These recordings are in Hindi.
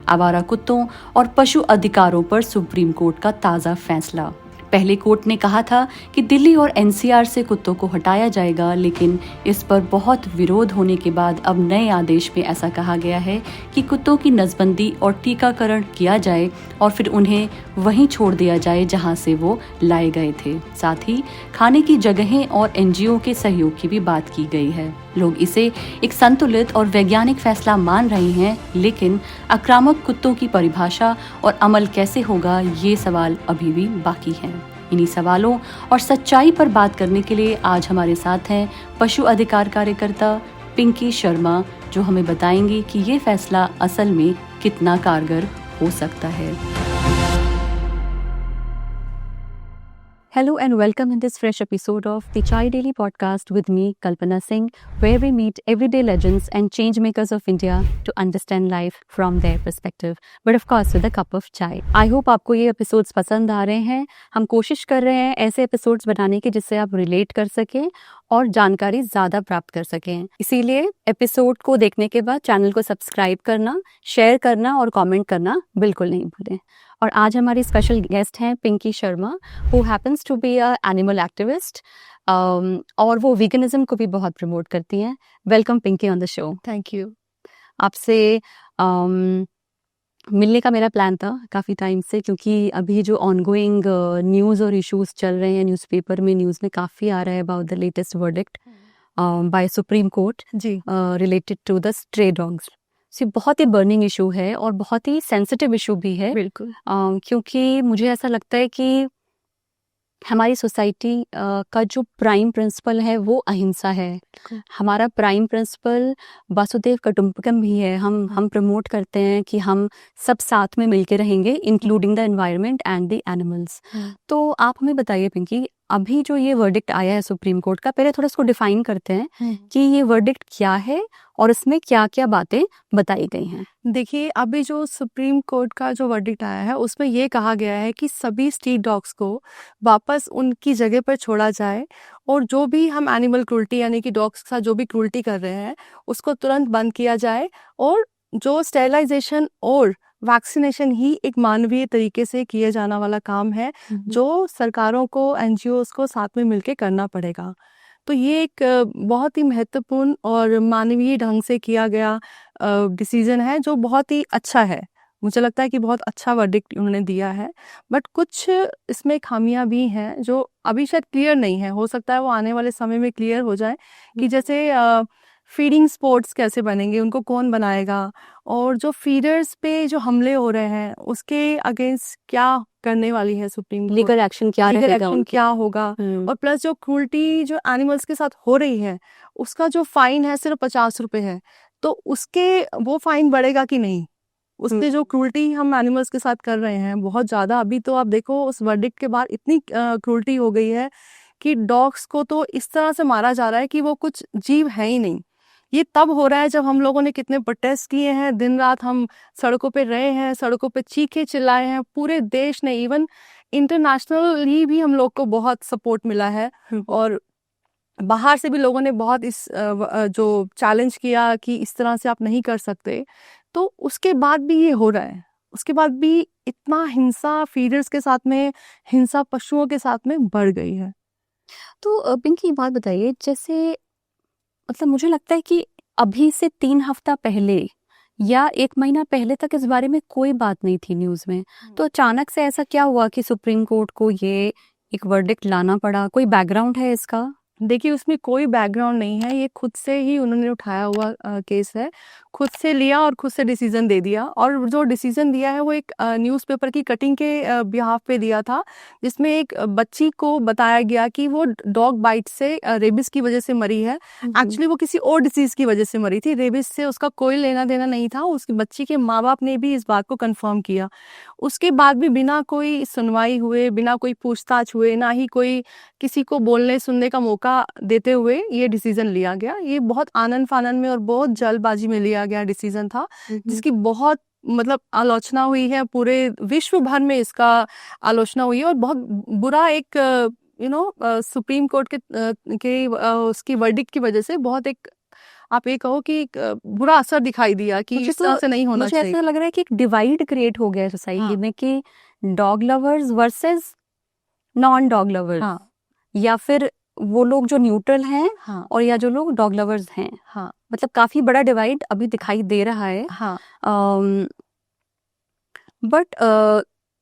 आवारा कुत्तों और पशु अधिकारों पर सुप्रीम कोर्ट का ताज़ा फैसला। पहले कोर्ट ने कहा था कि दिल्ली और एनसीआर से कुत्तों को हटाया जाएगा, लेकिन इस पर बहुत विरोध होने के बाद अब नए आदेश में ऐसा कहा गया है कि कुत्तों की नसबंदी और टीकाकरण किया जाए और फिर उन्हें वहीं छोड़ दिया जाए जहां से वो लाए गए थे। साथ ही खाने की जगहें और एनजीओ के सहयोग की भी बात की गई है। लोग इसे एक संतुलित और वैज्ञानिक फैसला मान रहे हैं, लेकिन आक्रामक कुत्तों की परिभाषा और अमल कैसे होगा, ये सवाल अभी भी बाकी हैं। इन्हीं सवालों और सच्चाई पर बात करने के लिए आज हमारे साथ हैं पशु अधिकार कार्यकर्ता पिंकी शर्मा, जो हमें बताएंगी कि ये फैसला असल में कितना कारगर हो सकता है। Hello and welcome in this fresh episode of the Chai Daily podcast with me, Kalpana Singh, where we meet everyday legends and change makers of India to understand life from their perspective, but of course with a cup of chai. I hope आपको ये episodes पसंद आ रहे हैं। हम कोशिश कर रहे हैं ऐसे episodes बनाने की जिससे आप relate कर सकें और जानकारी ज़्यादा प्राप्त कर सकें। इसीलिए एपिसोड को देखने के बाद चैनल को सब्सक्राइब करना, शेयर करना और कमेंट करना बिल्कुल नहीं भूलें। और आज हमारी स्पेशल गेस्ट हैं Pinky Sharma, who happens to be a animal activist, और वो वीगनिज्म को भी बहुत प्रमोट करती हैं। Welcome Pinky on the show. Thank you. आपसे मिलने का मेरा प्लान था काफ़ी टाइम से, क्योंकि अभी जो ऑनगोइंग न्यूज़ और इश्यूज चल रहे हैं न्यूज़पेपर में, न्यूज़ में काफ़ी आ रहा है about the latest verdict by Supreme Court ji related to the stray dogs. ये बहुत ही बर्निंग इशू है और बहुत ही सेंसिटिव इशू भी है। बिल्कुल। क्योंकि मुझे ऐसा लगता है कि हमारी सोसाइटी का जो प्राइम प्रिंसिपल है वो अहिंसा है। हमारा प्राइम प्रिंसिपल वासुदेव कुटुंबकम भी है। हम प्रमोट करते हैं कि हम सब साथ में मिलके रहेंगे, including the environment and the animals. तो आप हमें बताइए पिंकी, अभी जो ये वर्डिक्ट आया है सुप्रीम कोर्ट का, पहले थोड़ा इसको डिफाइन करते हैं कि ये वर्डिक्ट क्या है और इसमें क्या क्या बातें बताई गई हैं। देखिए, अभी जो सुप्रीम कोर्ट का जो वर्डिक्ट आया है उसमें ये कहा गया है कि सभी स्ट्रीट डॉग्स को वापस उनकी जगह पर छोड़ा जाए और जो भी हम एनिमल क्रूल्टी यानी कि डॉग्स के साथ जो भी क्रूल्टी कर रहे हैं उसको तुरंत बंद किया जाए, और जो स्टेरिलाइजेशन और वैक्सीनेशन ही एक मानवीय तरीके से किए जाना वाला काम है जो सरकारों को, एनजीओस को साथ में मिलके करना पड़ेगा। तो ये एक बहुत ही महत्वपूर्ण और मानवीय ढंग से किया गया डिसीजन है जो बहुत ही अच्छा है। मुझे लगता है कि बहुत अच्छा वर्डिक्ट उन्होंने दिया है, बट कुछ इसमें खामियां भी हैं जो अभी शायद क्लियर नहीं है। हो सकता है वो आने वाले समय में क्लियर हो जाए कि जैसे फीडिंग स्पॉट्स कैसे बनेंगे, उनको कौन बनाएगा, और जो फीडर्स पे जो हमले हो रहे हैं उसके अगेंस्ट क्या करने वाली है सुप्रीम कोर्ट, लीगल एक्शन क्या लीगल रहेगा, एक्शन क्या होगा। और प्लस जो क्रूल्टी जो एनिमल्स के साथ हो रही है उसका जो फाइन है सिर्फ 50 रुपए है, तो उसके वो फाइन बढ़ेगा कि नहीं, उससे जो क्रूल्टी हम एनिमल्स के साथ कर रहे हैं बहुत ज़्यादा। अभी तो आप देखो उस वर्डिक्ट के बाद इतनी क्रूल्टी हो गई है कि डॉग्स को तो इस तरह से मारा जा रहा है कि वो कुछ जीव है ही नहीं। ये तब हो रहा है जब हम लोगों ने कितने प्रोटेस्ट किए हैं, दिन रात हम सड़कों पे रहे हैं, सड़कों पे चीखे चिल्लाए हैं, पूरे देश ने, इवन इंटरनेशनली भी हम लोग को बहुत सपोर्ट मिला है, और बाहर से भी लोगों ने बहुत इस जो चैलेंज किया कि इस तरह से आप नहीं कर सकते। तो उसके बाद भी ये हो रहा है, उसके बाद भी इतना हिंसा फीडर्स के साथ में, हिंसा पशुओं के साथ में बढ़ गई है। तो पिंकी बात बताइए, जैसे मतलब मुझे लगता है कि अभी से 3 हफ्ता पहले या 1 महीना पहले तक इस बारे में कोई बात नहीं थी न्यूज़ में। तो अचानक से ऐसा क्या हुआ कि सुप्रीम कोर्ट को ये एक वर्डिक्ट लाना पड़ा? कोई बैकग्राउंड है इसका? देखिए, उसमें कोई बैकग्राउंड नहीं है, ये खुद से ही उन्होंने उठाया हुआ केस है, खुद से लिया और खुद से डिसीजन दे दिया। और जो डिसीजन दिया है वो एक न्यूज़पेपर की कटिंग के बिहाफ पे दिया था, जिसमें एक बच्ची को बताया गया कि वो डॉग बाइट से रेबिस की वजह से मरी है। एक्चुअली वो किसी और डिसीज़ की वजह से मरी थी, रेबिस से उसका कोई लेना देना नहीं था। उसकी बच्ची के माँ बाप ने भी इस बात को कन्फर्म किया। उसके बाद भी बिना कोई सुनवाई हुए, बिना कोई पूछताछ हुए, ना ही कोई किसी को बोलने सुनने का मौका देते हुए ये डिसीजन लिया गया। ये बहुत आनन फानन में और बहुत जल्दबाजी में लिया गया डिसीजन था, जिसकी बहुत मतलब आलोचना हुई है, पूरे विश्व भर में इसका आलोचना हुई है, और बहुत बुरा एक सुप्रीम कोर्ट के उसकी वर्डिक्ट की वजह से बहुत एक आप ये कहो कि एक बुरा असर दिखाई दिया कि मुझे इस तरह से नहीं होना मुझे चाहिए। ऐसा लग रहा है कि एक डिवाइड क्रिएट हो गया है सोसाइटी हाँ। में कि dog lovers versus non dog lovers, हाँ या फिर वो लोग जो न्यूट्रल हैं हाँ और या जो लोग डॉग लवर्स हैं। हाँ मतलब काफी बड़ा डिवाइड अभी दिखाई दे रहा है। हाँ। बट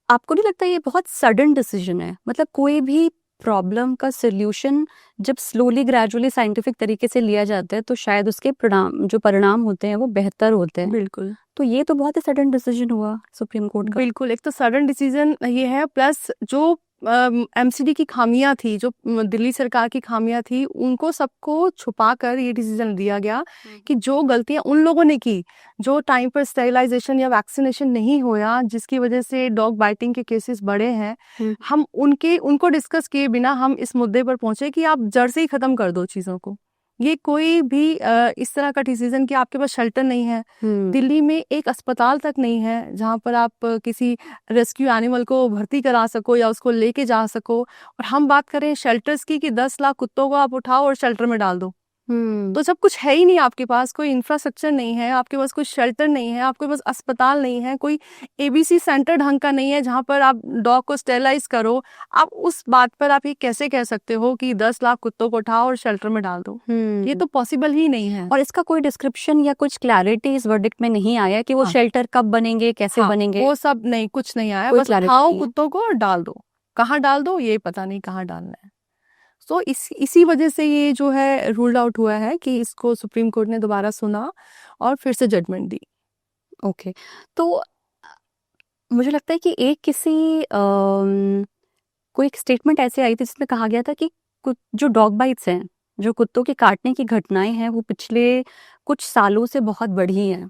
आपको नहीं लगता ये बहुत सडन डिसीजन है? मतलब कोई भी प्रॉब्लम का सोल्यूशन जब स्लोली ग्रेजुअली साइंटिफिक तरीके से लिया जाता है तो शायद उसके परिणाम होते हैं वो बेहतर होते हैं। बिल्कुल तो ये तो बहुत ही सडन डिसीजन हुआ सुप्रीम कोर्ट का। बिल्कुल, एक तो सडन डिसीजन ये है, प्लस जो एमसीडी की खामियां थी, जो दिल्ली सरकार की खामियां थी, उनको सबको छुपा कर ये डिसीजन दिया गया कि जो गलतियां उन लोगों ने की, जो टाइम पर स्टेरिलाइजेशन या वैक्सीनेशन नहीं होया, जिसकी वजह से डॉग बाइटिंग के केसेस बढ़े हैं, हम उनको डिस्कस किए बिना हम इस मुद्दे पर पहुंचे कि आप जड़ से ही खत्म कर दो चीजों को। ये कोई भी इस तरह का डिसीजन कि आपके पास शेल्टर नहीं है, दिल्ली में एक अस्पताल तक नहीं है जहाँ पर आप किसी रेस्क्यू एनिमल को भर्ती करा सको या उसको लेके जा सको। और हम बात करें शेल्टर्स की कि 10 लाख कुत्तों को आप उठाओ और शेल्टर में डाल दो, तो जब कुछ है ही नहीं, आपके पास कोई इंफ्रास्ट्रक्चर नहीं है, आपके पास कोई शेल्टर नहीं है, आपके पास अस्पताल नहीं है, कोई एबीसी सेंटर ढंग का नहीं है जहाँ पर आप डॉग को स्टेरलाइज करो, आप उस बात पर आप ये कैसे कह सकते हो कि 10 लाख कुत्तों को उठाओ और शेल्टर में डाल दो? ये तो पॉसिबल ही नहीं है। और इसका कोई डिस्क्रिप्शन या कुछ क्लैरिटी इस वर्डिक्ट में नहीं आया कि वो हाँ। शेल्टर कब बनेंगे, कैसे हाँ, बनेंगे? वो सब नहीं, कुछ नहीं आया, कोई बस clarity उठाओ नहीं है। कुत्तों को और डाल दो। कहाँ डाल दो ये पता नहीं, कहाँ डालना है। तो इसी वजह से ये जो है रूल्ड आउट हुआ है कि इसको सुप्रीम कोर्ट ने दोबारा सुना और फिर से जजमेंट दी। ओके, तो मुझे लगता है कि कोई एक स्टेटमेंट ऐसे आई थी जिसमें कहा गया था कि जो डॉग बाइट्स हैं, जो कुत्तों के काटने की घटनाएं हैं, वो पिछले कुछ सालों से बहुत बढ़ी हैं।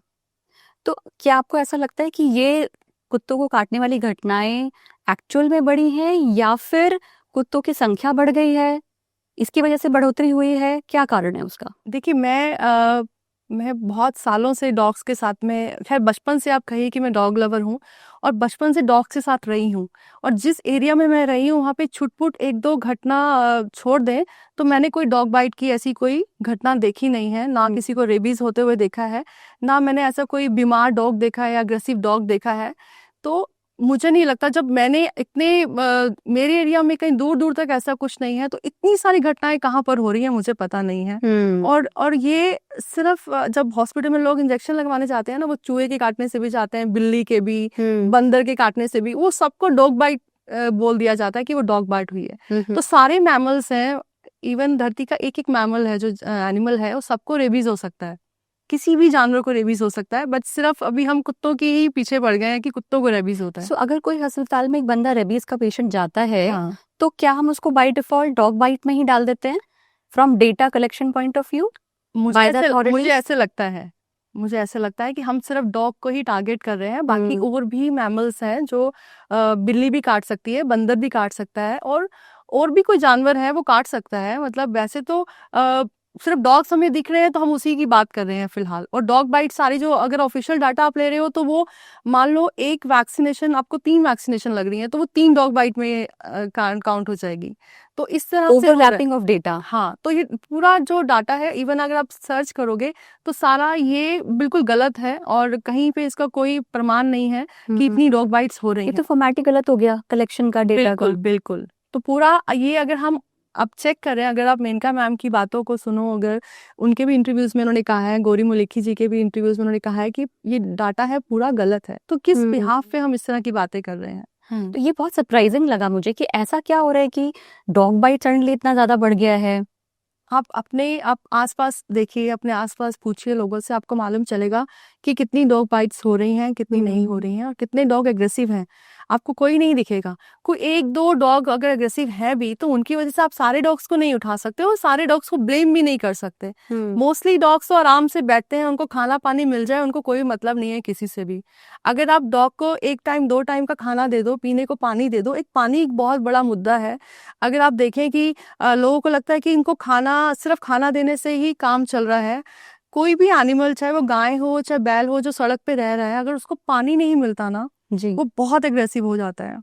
तो क्या आपको ऐसा लगता है कि ये कुत्तों को काटने वाली घटनाएं एक्चुअल में बढ़ी हैं या फिर कुत्तों की संख्या बढ़ गई है, इसकी वजह से बढ़ोतरी हुई है? क्या कारण है उसका? देखिए, मैं बहुत सालों से डॉग्स के साथ में, खैर बचपन से आप कहिए कि मैं डॉग लवर हूँ और बचपन से डॉग्स के साथ रही हूँ, और जिस एरिया में मैं रही हूँ वहाँ पे छुटपुट 1-2 घटना छोड़ दें तो मैंने कोई डॉग बाइट की ऐसी कोई घटना देखी नहीं है, ना किसी को रेबीज होते हुए देखा है, ना मैंने ऐसा कोई बीमार डॉग देखा है या अग्रेसिव डॉग देखा है। तो मुझे नहीं लगता, जब मैंने मेरे एरिया में कहीं दूर दूर तक ऐसा कुछ नहीं है, तो इतनी सारी घटनाएं कहाँ पर हो रही हैं मुझे पता नहीं है। और ये सिर्फ जब हॉस्पिटल में लोग इंजेक्शन लगवाने जाते हैं ना, वो चूहे के काटने से भी जाते हैं, बिल्ली के भी, बंदर के काटने से भी, वो सबको डॉग बाइट बोल दिया जाता है कि वो डॉग बाइट हुई है। तो सारे मैमल्स हैं, इवन धरती का एक एक मैमल है जो एनिमल है, वो सबको रेबीज हो सकता है, किसी भी जानवर को रेबीज हो सकता है, बट सिर्फ अभी हम कुत्तों के ही पीछे पड़ गए हैं कि कुत्तों को रेबीज होता है। सो अगर कोई अस्पताल में एक बंदा रेबीज का पेशेंट जाता है, हाँ। तो क्या हम उसको बाय डिफॉल्ट डॉग बाइट में ही डाल देते हैं from data collection point of view? मुझे ऐसे लगता है कि हम सिर्फ डॉग को ही टारगेट कर रहे हैं, बाकी और भी मैमल्स हैं जो बिल्ली भी काट सकती है, बंदर भी काट सकता है, और भी कोई जानवर है वो काट सकता है। मतलब वैसे तो सिर्फ डॉग्स हमें दिख रहे हैं तो हम उसी की बात कर रहे हैं फिलहाल। और डॉग बाइट सारी जो, अगर ऑफिशियल डाटा आप ले रहे हो तो वो मान लो एक वैक्सीनेशन, आपको 3 वैक्सीनेशन लग रही है तो वो 3 डॉग बाइट में काउंट हो जाएगी। तो इस तरह से ओवरलैपिंग ऑफ डेटा। हाँ, तो ये पूरा जो डाटा है, इवन अगर आप सर्च करोगे तो सारा ये बिल्कुल गलत है और कहीं पे इसका कोई प्रमाण नहीं है कि इतनी डॉग बाइट्स हो रही ये हैं। तो फॉर्मेट ही गलत हो गया कलेक्शन का, डेटा का। बिल्कुल। तो पूरा ये अगर हम अब चेक करें, अगर आप मेनका मैम की बातों को सुनो, अगर उनके भी इंटरव्यूज में उन्होंने कहा है, गौरी मुलेखी जी के भी इंटरव्यूज में उन्होंने कहा है कि ये डाटा है पूरा गलत है, तो किस बिहाफ पे हम इस तरह की बातें कर रहे हैं? तो ये बहुत सरप्राइजिंग लगा मुझे कि ऐसा क्या हो रहा है कि डॉग बाइट सडनली इतना ज्यादा बढ़ गया है। आप आसपास देखिए, अपने आसपास पूछिए लोगों से, आपको मालूम चलेगा कि कितनी डॉग बाइट्स हो रही हैं, कितनी नहीं हो रही हैं, और कितने डॉग एग्रेसिव हैं। आपको कोई नहीं दिखेगा। कोई 1-2 डॉग अगर एग्रेसिव है भी तो उनकी वजह से आप सारे डॉग्स को नहीं उठा सकते और सारे डॉग्स को ब्लेम भी नहीं कर सकते। मोस्टली डॉग्स तो आराम से बैठते हैं, उनको खाना पानी मिल जाए, उनको कोई मतलब नहीं है किसी से भी। अगर आप डॉग को 1 टाइम 2 टाइम का खाना दे दो, पीने को पानी दे दो, पानी एक बहुत बड़ा मुद्दा है। अगर आप देखें कि लोगों को लगता है कि इनको सिर्फ खाना देने से ही काम चल रहा है। कोई भी एनिमल, चाहे वो गाय हो चाहे बैल हो, जो सड़क पे रह रहा है, अगर उसको पानी नहीं मिलता ना, जी, वो बहुत एग्रेसिव हो जाता है।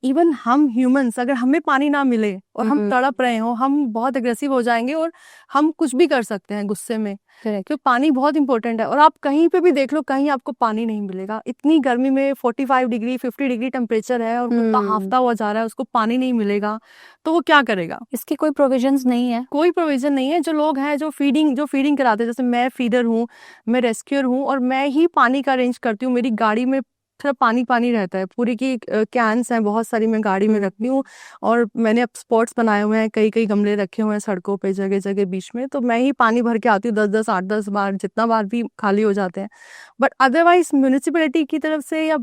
इवन हम ह्यूमंस, अगर हमें पानी ना मिले और हम हम्म। तड़प रहे हो, हम बहुत अग्रेसिव हो जाएंगे और हम कुछ भी कर सकते हैं गुस्से में, करेक्ट। क्योंकि पानी बहुत इंपॉर्टेंट है। और आप कहीं पे भी देख लो, कहीं आपको पानी नहीं मिलेगा। इतनी गर्मी में 45 डिग्री 50 डिग्री टेम्परेचर है और कुत्ता हांफता हुआ जा रहा है, उसको पानी नहीं मिलेगा तो वो क्या करेगा? इसकी कोई प्रोविजंस नहीं है। कोई प्रोविजन नहीं है। जो लोग हैं जो फीडिंग कराते हैं, जैसे मैं फीडर हूँ, मैं रेस्क्यूअर हूँ और मैं ही पानी का अरेंज करती हूँ। मेरी गाड़ी में सिर्फ पानी रहता है, पूरी की कैंस हैं बहुत सारी, मैं गाड़ी में रखती हूँ। और मैंने अब स्पॉट्स बनाए हुए हैं, कई कई गमले रखे हुए हैं सड़कों पे जगह जगह बीच में, तो मैं ही पानी भर के आती हूँ 10-10 8-10 बार, जितना बार भी खाली हो जाते हैं। बट अदरवाइज म्यूनिसिपैलिटी की तरफ से या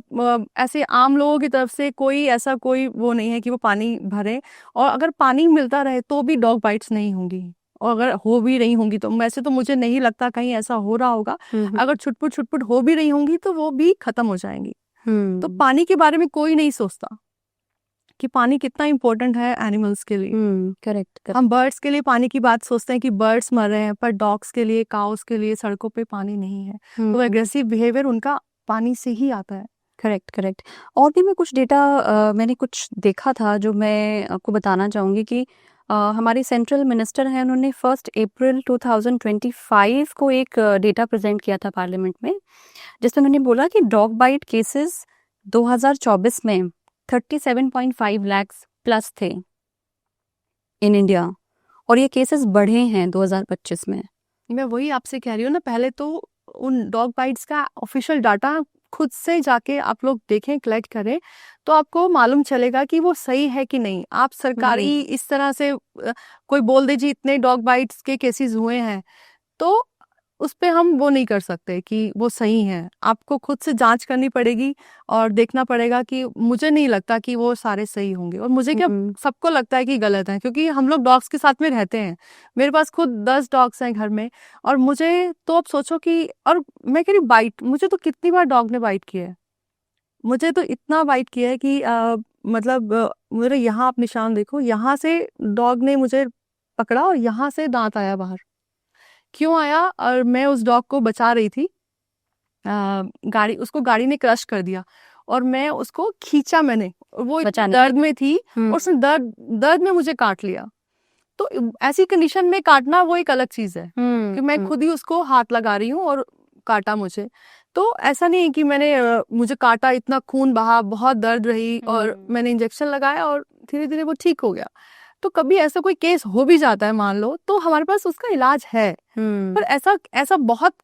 ऐसे आम लोगों की तरफ से कोई ऐसा कोई वो नहीं है कि वो पानी भरें। और अगर पानी मिलता रहे तो भी डॉग बाइट्स नहीं होंगी, और अगर हो भी रही होंगी तो वैसे तो मुझे नहीं लगता कहीं ऐसा हो रहा होगा। अगर छुटपुट हो भी रही होंगी तो वो भी खत्म हो जाएंगी। तो पानी के बारे में कोई नहीं सोचता कि पानी कितना इम्पोर्टेंट है एनिमल्स के लिए। करेक्ट। हम बर्ड्स के लिए पानी की बात सोचते हैं कि बर्ड्स मर रहे हैं, पर डॉग्स के लिए, काउस के लिए सड़कों पे पानी नहीं है। तो एग्रेसिव बिहेवियर उनका पानी से ही आता है। करेक्ट। और भी मैं कुछ डेटा मैंने कुछ देखा था जो मैं आपको बताना चाहूँगी कि हमारी सेंट्रल मिनिस्टर हैं, उन्होंने 1 अप्रैल 2025 को एक डेटा प्रेजेंट किया था पार्लियामेंट में, जिसमें उन्होंने बोला कि डॉग बाइट केसेस 2024 में 37.5 लाख प्लस थे इन इंडिया, और ये केसेस बढ़े हैं 2025 में। मैं वही आपसे कह रही हूँ ना, पहले तो उन डॉग बाइट्स का ऑफिशियल डाटा खुद से जाके आप लोग देखें, कलेक्ट करें, तो आपको मालूम चलेगा कि वो सही है कि नहीं। आप सरकारी इस तरह से कोई बोल दीजिए इतने डॉग बाइट्स के केसेस हुए हैं, तो उस पे हम वो नहीं कर सकते कि वो सही है। आपको खुद से जांच करनी पड़ेगी और देखना पड़ेगा कि मुझे नहीं लगता कि वो सारे सही होंगे। और मुझे क्या, सबको लगता है कि गलत है, क्योंकि हम लोग डॉग्स के साथ में रहते हैं। मेरे पास खुद 10 डॉग्स हैं घर में, और मुझे तो अब सोचो कि, और मैं कह रही बाइट, मुझे तो कितनी बार डॉग ने बाइट किया है। मुझे तो इतना बाइट किया है कि मतलब मेरे यहाँ आप निशान देखो, यहाँ से डॉग ने मुझे पकड़ा और यहाँ से दांत आया बाहर। क्यों आया? और मैं उस डॉग को बचा रही थी, उसको गाड़ी ने क्रश कर दिया और मैं उसको खींचा, मैंने, वो दर्द में थी और उसने दर्द में मुझे काट लिया। तो ऐसी कंडीशन में काटना वो एक अलग चीज है कि मैं खुद ही उसको हाथ लगा रही हूँ और काटा मुझे। तो ऐसा नहीं है कि मुझे काटा, इतना खून बहा, बहुत दर्द रही और मैंने इंजेक्शन लगाया और धीरे धीरे वो ठीक हो गया। तो कभी ऐसा कोई केस हो भी जाता है मान लो, तो हमारे पास उसका इलाज है। पर ऐसा बहुत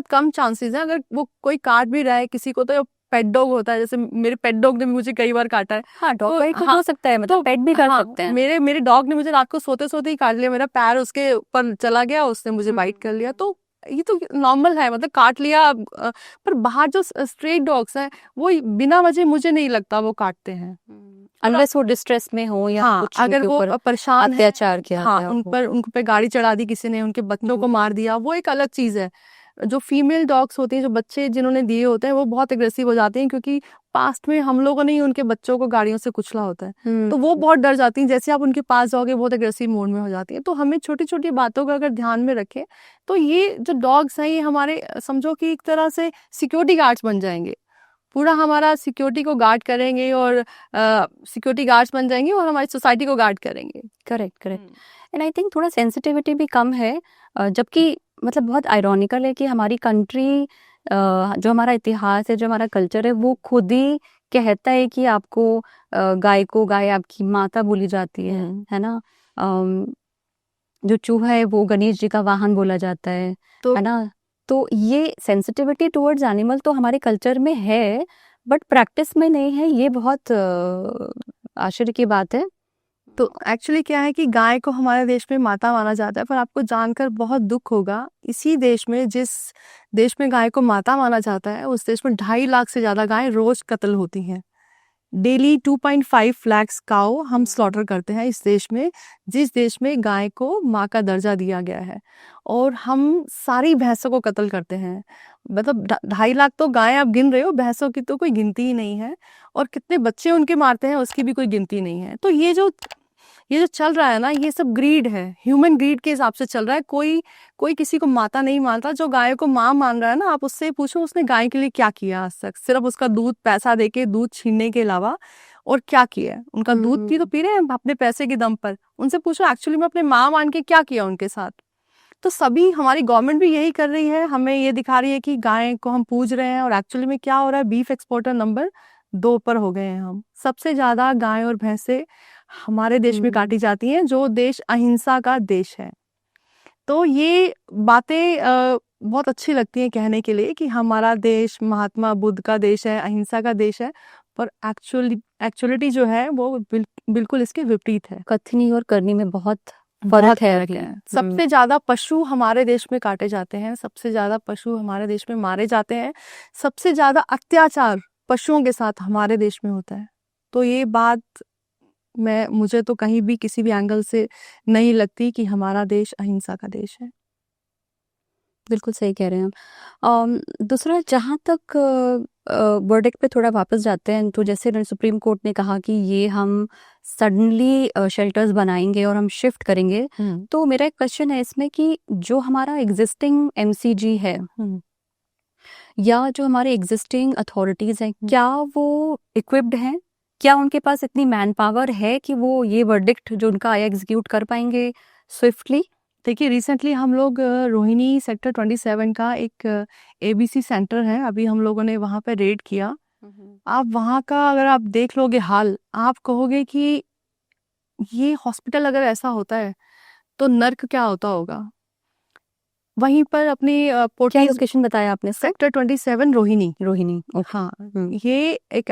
कम चांसेस है। अगर वो कोई काट भी रहा है किसी को, तो पेट डॉग होता है, जैसे मेरे पेट डॉग ने मुझे कई बार काटा है। हाँ, डॉग बाइट तो हो सकता है, मतलब तो पेट भी कर सकते हैं। मेरे डॉग ने मुझे रात को सोते सोते ही काट लिया, मेरा पैर उसके ऊपर चला गया, उसने मुझे बाइट कर लिया। तो ये तो नॉर्मल है, मतलब काट लिया। पर बाहर जो स्ट्रेट डॉग्स हैं वो बिना वजह मुझे नहीं लगता वो काटते हैं, अनलेस वो डिस्ट्रेस में हो या कुछ अगर वो परेशान अत्याचार किया, उन पे गाड़ी चढ़ा दी किसी ने, उनके बच्चों को मार दिया, वो एक अलग चीज है। जो फीमेल डॉग्स होती हैं, जो बच्चे जिन्होंने दिए होते हैं, वो बहुत एग्रेसिव हो जाते हैं, क्योंकि पास्ट में हम लोगों ने ही उनके बच्चों को गाड़ियों से कुचला होता है। तो वो बहुत डर जाती हैं। जैसे आप उनके पास जाओगे बहुत एग्रेसिव मोड में हो जाती है। तो हमें छोटी छोटी बातों का अगर ध्यान में रखें, तो ये जो डॉग्स हैं ये हमारे, समझो कि एक तरह से सिक्योरिटी गार्ड्स बन जाएंगे। पूरा हमारा सिक्योरिटी को गार्ड करेंगे और सिक्योरिटी गार्ड्स बन जाएंगे और हमारी सोसाइटी को गार्ड करेंगे। करेक्ट। एंड आई थिंक थोड़ा सेंसिटिविटी भी कम है, जबकि मतलब बहुत आयरॉनिकल है कि हमारी कंट्री, जो हमारा इतिहास है, जो हमारा कल्चर है, वो खुद ही कहता है कि आपको गाय आपकी माता बोली जाती है ना। जो चूहा है वो गणेश जी का वाहन बोला जाता है ना। तो ये सेंसिटिविटी टुवर्ड्स एनिमल तो हमारे कल्चर में है, बट प्रैक्टिस में नहीं है। ये बहुत आश्चर्य की बात है। तो एक्चुअली क्या है कि गाय को हमारे देश में माता माना जाता है, पर आपको जानकर बहुत दुख होगा, इसी देश में, जिस देश में गाय को माता माना जाता है, उस देश में 2.5 लाख से ज्यादा गाय रोज कत्ल होती हैं। डेली 2.5 लाख काऊ हम स्लॉटर करते हैं इस देश में, जिस देश में गाय को माँ का दर्जा दिया गया है। और हम सारी भैंसों को कत्ल करते हैं। मतलब 2.5 लाख तो गाय आप गिन रहे हो, भैंसों की तो कोई गिनती ही नहीं है। और कितने बच्चे उनके मारते हैं उसकी भी कोई गिनती नहीं है। तो ये जो चल रहा है ना, ये सब ग्रीड है, ह्यूमन ग्रीड के हिसाब से चल रहा है। कोई किसी को माता नहीं मानता। जो गाय को माँ मान रहा है ना, आप उससे पूछो उसने गाय के लिए क्या किया आज तक, सिर्फ उसका दूध पैसा देके दूध छीनने के अलावा और क्या किया है। उनका दूध भी तो पी रहे हैं अपने पैसे के दम पर। उनसे पूछो एक्चुअली में अपने माँ मान के क्या किया उनके साथ। तो सभी हमारी गवर्नमेंट भी यही कर रही है, हमें ये दिखा रही है कि गाय को हम पूज रहे हैं, और एक्चुअली में क्या हो रहा है, बीफ एक्सपोर्टर नंबर 2 पर हो गए हैं हम। सबसे ज्यादा गाय और भैंसे हमारे देश में काटी जाती हैं, जो देश अहिंसा का देश है। तो ये बातें बहुत अच्छी लगती हैं कहने के लिए कि हमारा देश महात्मा बुद्ध का देश है, अहिंसा का देश है, पर एक्चुअलिटी जो है वो बिल्कुल इसके विपरीत है। कथनी और करनी में बहुत बहुत फर्क है फर्क है। सबसे ज्यादा पशु हमारे देश में काटे जाते हैं, सबसे ज्यादा पशु हमारे देश में मारे जाते हैं, सबसे ज्यादा अत्याचार पशुओं के साथ हमारे देश में होता है। तो ये बात मुझे तो कहीं भी किसी भी एंगल से नहीं लगती कि हमारा देश अहिंसा का देश है। बिल्कुल सही कह रहे हैं आप। दूसरा, जहाँ तक वर्डिक्ट पे थोड़ा वापस जाते हैं, तो जैसे सुप्रीम कोर्ट ने कहा कि ये हम सडनली शेल्टर्स बनाएंगे और हम शिफ्ट करेंगे, तो मेरा एक क्वेश्चन है इसमें कि जो हमारा एग्जिस्टिंग एमसीजी है या जो हमारे एग्जिस्टिंग अथॉरिटीज हैं, क्या वो इक्विप्ड हैं? क्या उनके पास इतनी मैन पावर है कि वो ये वर्डिक्ट जो उनका आया एग्जीक्यूट कर पाएंगे स्विफ्टली? देखिए, रिसेंटली हम लोग रोहिणी सेक्टर 27 का एक एबीसी सेंटर है, अभी हम लोगों ने वहाँ पे रेड किया। आप वहाँ का अगर आप देख लोगे हाल, आप कहोगे कि ये हॉस्पिटल अगर ऐसा होता है तो नर्क क्या होता होगा। वहीं पर अपनी क्या लोकेशन बताया आपने? सेक्टर 27 रोहिणी। हाँ, ये एक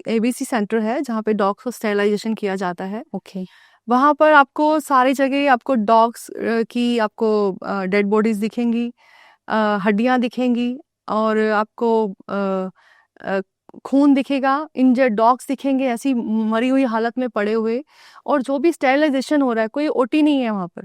एबीसी सेंटर है जहाँ पे डॉग्स को स्टेरिलाइजेशन किया जाता है। ओके। वहाँ पर आपको सारी जगह आपको डॉग्स की आपको डेड बॉडीज दिखेंगी, हड्डियाँ दिखेंगी, और आपको खून दिखेगा, इंजर्ड डॉग्स दिखेंगे ऐसी मरी हुई हालत में पड़े हुए। और जो भी स्टेरिलाइजेशन हो रहा है, कोई ओटी नहीं है वहाँ पर,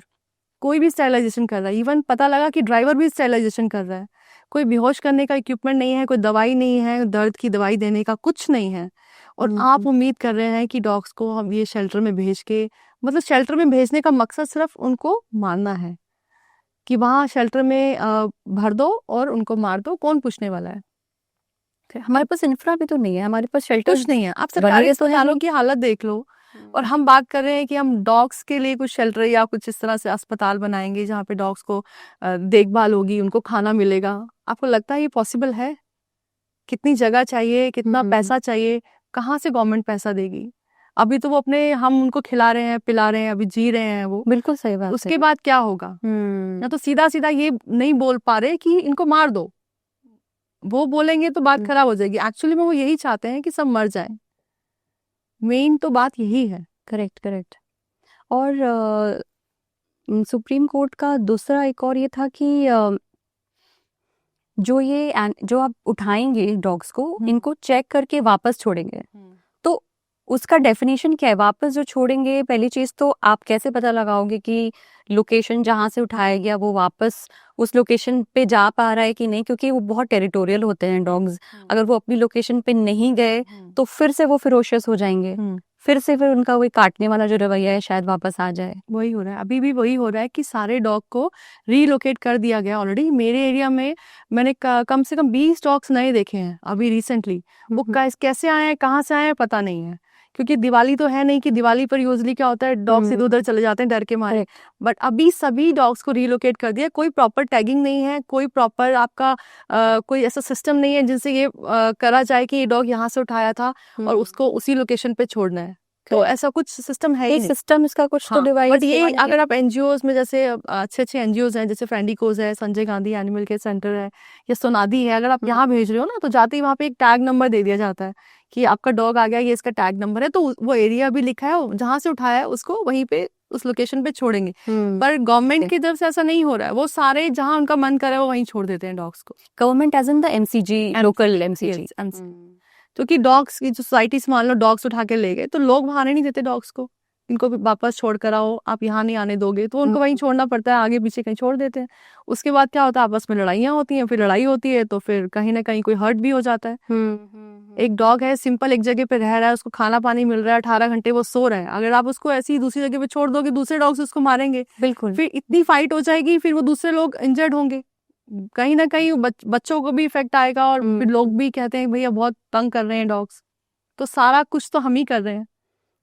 कोई भी स्टेरिलाइजेशन कर रहा है। इवन पता लगा कि ड्राइवर भी स्टेरिलाइजेशन कर रहा है। कोई बेहोश करने का इक्विपमेंट नहीं है, कोई दवाई नहीं है, दर्द की दवाई देने का कुछ नहीं है। और आप उम्मीद कर रहे हैं कि डॉग्स को हम ये शेल्टर में भेज के, मतलब शेल्टर में भेजने का मकसद सिर्फ उनको मारना है कि वहाँ शेल्टर में भर दो और उनको मार दो, कौन पूछने वाला है। हमारे पास इंफ्रा भी तो नहीं है, हमारे पास शेल्टर कुछ नहीं है। आप सरकारी अस्पतालों की हालत देख लो, और हम बात कर रहे हैं कि हम डॉग्स के लिए कुछ शेल्टर या कुछ इस तरह से अस्पताल बनाएंगे जहाँ पे डॉग्स को देखभाल होगी, उनको खाना मिलेगा। आपको लगता है ये पॉसिबल है? कितनी जगह चाहिए, कितना पैसा चाहिए, कहाँ से गवर्नमेंट पैसा देगी? अभी तो वो हम उनको खिला रहे हैं, पिला रहे हैं, अभी जी रहे हैं वो। बिल्कुल सही बात। उसके बाद क्या होगा? या तो सीधा सीधा ये नहीं बोल पा रहे कि इनको मार दो, वो बोलेंगे तो बात खराब हो जाएगी। एक्चुअली में वो यही चाहते हैं कि सब मर जाएं। मेन तो बात यही है। करेक्ट। और सुप्रीम कोर्ट का दूसरा एक और ये था कि जो आप उठाएंगे डॉग्स को, इनको चेक करके वापस छोड़ेंगे, तो उसका डेफिनेशन क्या है? वापस जो छोड़ेंगे, पहली चीज तो आप कैसे पता लगाओगे कि लोकेशन जहाँ से उठाया गया वो वापस उस लोकेशन पे जा पा रहा है कि नहीं? क्योंकि वो बहुत टेरिटोरियल होते हैं डॉग्स। अगर वो अपनी लोकेशन पे नहीं गए तो फिर से वो फिरोशियस हो जाएंगे, फिर उनका वही काटने वाला जो रवैया है शायद वापस आ जाए। वही हो रहा है, अभी भी वही हो रहा है कि सारे डॉग को रीलोकेट कर दिया गया ऑलरेडी। मेरे एरिया में मैंने कम से कम 20 डॉग्स नए देखे हैं अभी रिसेंटली। वो कैसे आए हैं, कहाँ से आए हैं, पता नहीं है, क्योंकि दिवाली तो है नहीं कि दिवाली पर यूजली क्या होता है, डॉग्स इधर उधर चले जाते हैं डर के मारे। बट अभी सभी डॉग्स को रीलोकेट कर दिया। कोई प्रॉपर टैगिंग नहीं है, कोई प्रॉपर आपका कोई ऐसा सिस्टम नहीं है जिनसे ये करा जाए कि ये डॉग यहाँ से उठाया था और उसको उसी लोकेशन पे छोड़ना है। तो ऐसा कुछ सिस्टम है ही नहीं। सिस्टम इसका कुछ तो डिवाइस। बट ये अगर आप एनजीओज में, जैसे अच्छे एनजीओज हैं, जैसे फ्रेंडिकोज है, Sanjay Gandhi animal care centre है, या सोनादी है, अगर आप यहाँ भेज रहे हो ना, तो जाते ही वहाँ पे एक टैग नंबर दे दिया जाता है कि आपका डॉग आ गया, ये इसका टैग नंबर है। तो वो एरिया भी लिखा है, जहाँ से उठाया है उसको वहीं पे उस लोकेशन पे छोड़ेंगे। पर गवर्नमेंट की तरफ से ऐसा नहीं हो रहा है। वो सारे जहाँ उनका मन करे वो वहीं छोड़ देते हैं डॉग्स को। Government as in the MCG, local MCG. क्योंकि डॉग्स की जो सोसाइटी से, मान लो डॉग्स उठा के ले गए, तो लोग वहां नहीं देते डॉग्स को, इनको भी वापस छोड़ कर आओ, आप यहाँ नहीं आने दोगे, तो उनको वहीं छोड़ना पड़ता है, आगे पीछे कहीं छोड़ देते हैं। उसके बाद क्या होता है, आपस में लड़ाइयाँ होती हैं, फिर लड़ाई होती है तो फिर कहीं ना कहीं कोई हर्ट भी हो जाता है। एक डॉग है सिंपल, एक जगह पे रह रहा है, उसको खाना पानी मिल रहा है, 18 घंटे वो सो रहा है, अगर आप उसको ऐसी ही दूसरी जगह पे छोड़ दोगे, दूसरे डॉग्स उसको मारेंगे, बिल्कुल। फिर इतनी फाइट हो जाएगी, फिर वो दूसरे लोग इंजर्ड होंगे, कहीं ना कहीं बच्चों को भी इफेक्ट आएगा, और फिर लोग भी कहते हैं भैया बहुत तंग कर रहे हैं डॉग्स, तो सारा कुछ तो हम ही कर रहे हैं।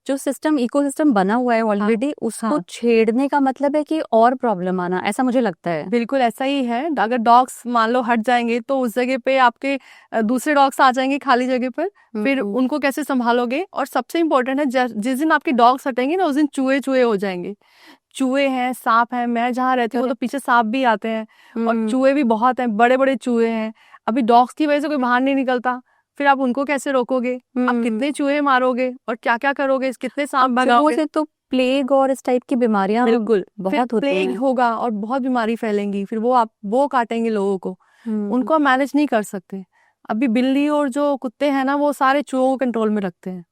जो सिस्टम इकोसिस्टम बना हुआ है ऑलरेडी, उसको छेड़ने का मतलब है कि और प्रॉब्लम आना, ऐसा मुझे लगता है। बिल्कुल ऐसा ही है, अगर डॉग्स मान लो हट जाएंगे तो उस जगह पे आपके दूसरे डॉग्स आ जाएंगे खाली जगह पर, फिर उनको कैसे संभालोगे? और सबसे इम्पोर्टेंट है, जिस दिन आपके डॉग्स हटेंगे ना, उस दिन चूहे चूहे हो जाएंगे। चूहे हैं, सांप है, मैं जहाँ रहती हूँ तो पीछे सांप भी आते हैं, और चूहे भी बहुत हैं, बड़े बड़े चूहे हैं। अभी डॉग्स की वजह से कोई बाहर नहीं निकलता, फिर आप उनको कैसे रोकोगे? आप कितने चूहे मारोगे और क्या क्या करोगे, कितने सांप भगाओगे? से तो प्लेग और इस टाइप की बीमारियां बिल्कुल बहुत होती हैं। प्लेग होगा और बहुत बीमारी फैलेंगी, फिर वो काटेंगे लोगों को, उनको हम मैनेज नहीं कर सकते। अभी बिल्ली और जो कुत्ते हैं ना, वो सारे चूहों को कंट्रोल में रखते हैं,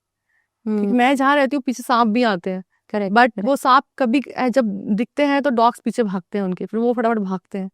क्योंकि मैं जहाँ रहती हूँ पीछे सांप भी आते हैं, करेक्ट, बट वो सांप कभी जब दिखते हैं तो डॉग्स पीछे भागते हैं उनके, फिर वो फटाफट भागते हैं।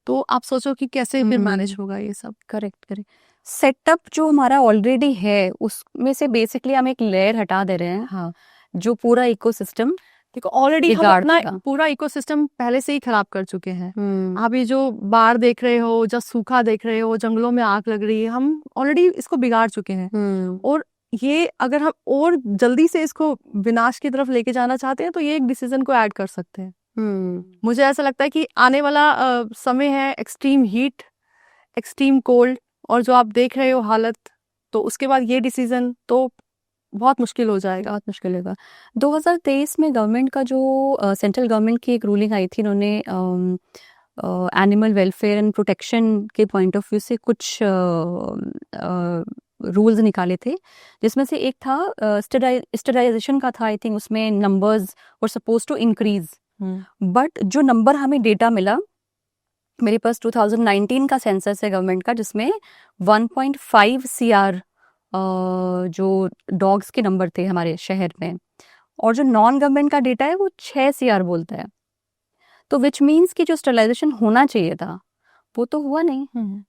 तो आप सोचो कि कैसे फिर मैनेज होगा ये सब। करेक्ट। सेटअप जो हमारा ऑलरेडी है, उसमें से बेसिकली हम एक लेयर हटा दे रहे हैं। हाँ, जो पूरा इकोसिस्टम, देखो ऑलरेडी हम बिगाड़ अपना देगा। पूरा इकोसिस्टम पहले से ही खराब कर चुके हैं। आप ये जो बाढ़ देख रहे हो, जो सूखा देख रहे हो, जंगलों में आग लग रही है, हम ऑलरेडी इसको बिगाड़ चुके हैं। और ये अगर हम और जल्दी से इसको विनाश की तरफ लेके जाना चाहते हैं, तो ये एक डिसीजन को ऐड कर सकते हैं। मुझे ऐसा लगता है कि आने वाला समय है एक्सट्रीम हीट, एक्सट्रीम कोल्ड, और जो आप देख रहे हो हालत, तो उसके बाद ये डिसीजन तो बहुत मुश्किल हो जाएगा। बहुत मुश्किल होगा। 2023 में गवर्नमेंट का जो सेंट्रल गवर्नमेंट की एक रूलिंग आई थी, उन्होंने एनिमल वेलफेयर एंड प्रोटेक्शन के पॉइंट ऑफ व्यू से कुछ रूल्स निकाले थे, जिसमें से एक था स्टरलाइजेशन का था। आई थिंक उसमें numbers were supposed to increase, but जो नंबर हमें डेटा मिला, मेरे पास 2019 का सेंसस है गवर्नमेंट का, जिसमें 1.5 CR जो डॉग्स के नंबर थे हमारे शहर में, और जो नॉन गवर्नमेंट का डेटा है वो 6 CR बोलता है। तो विच मीन्स कि जो स्टरलाइजेशन होना चाहिए था वो तो हुआ नहीं,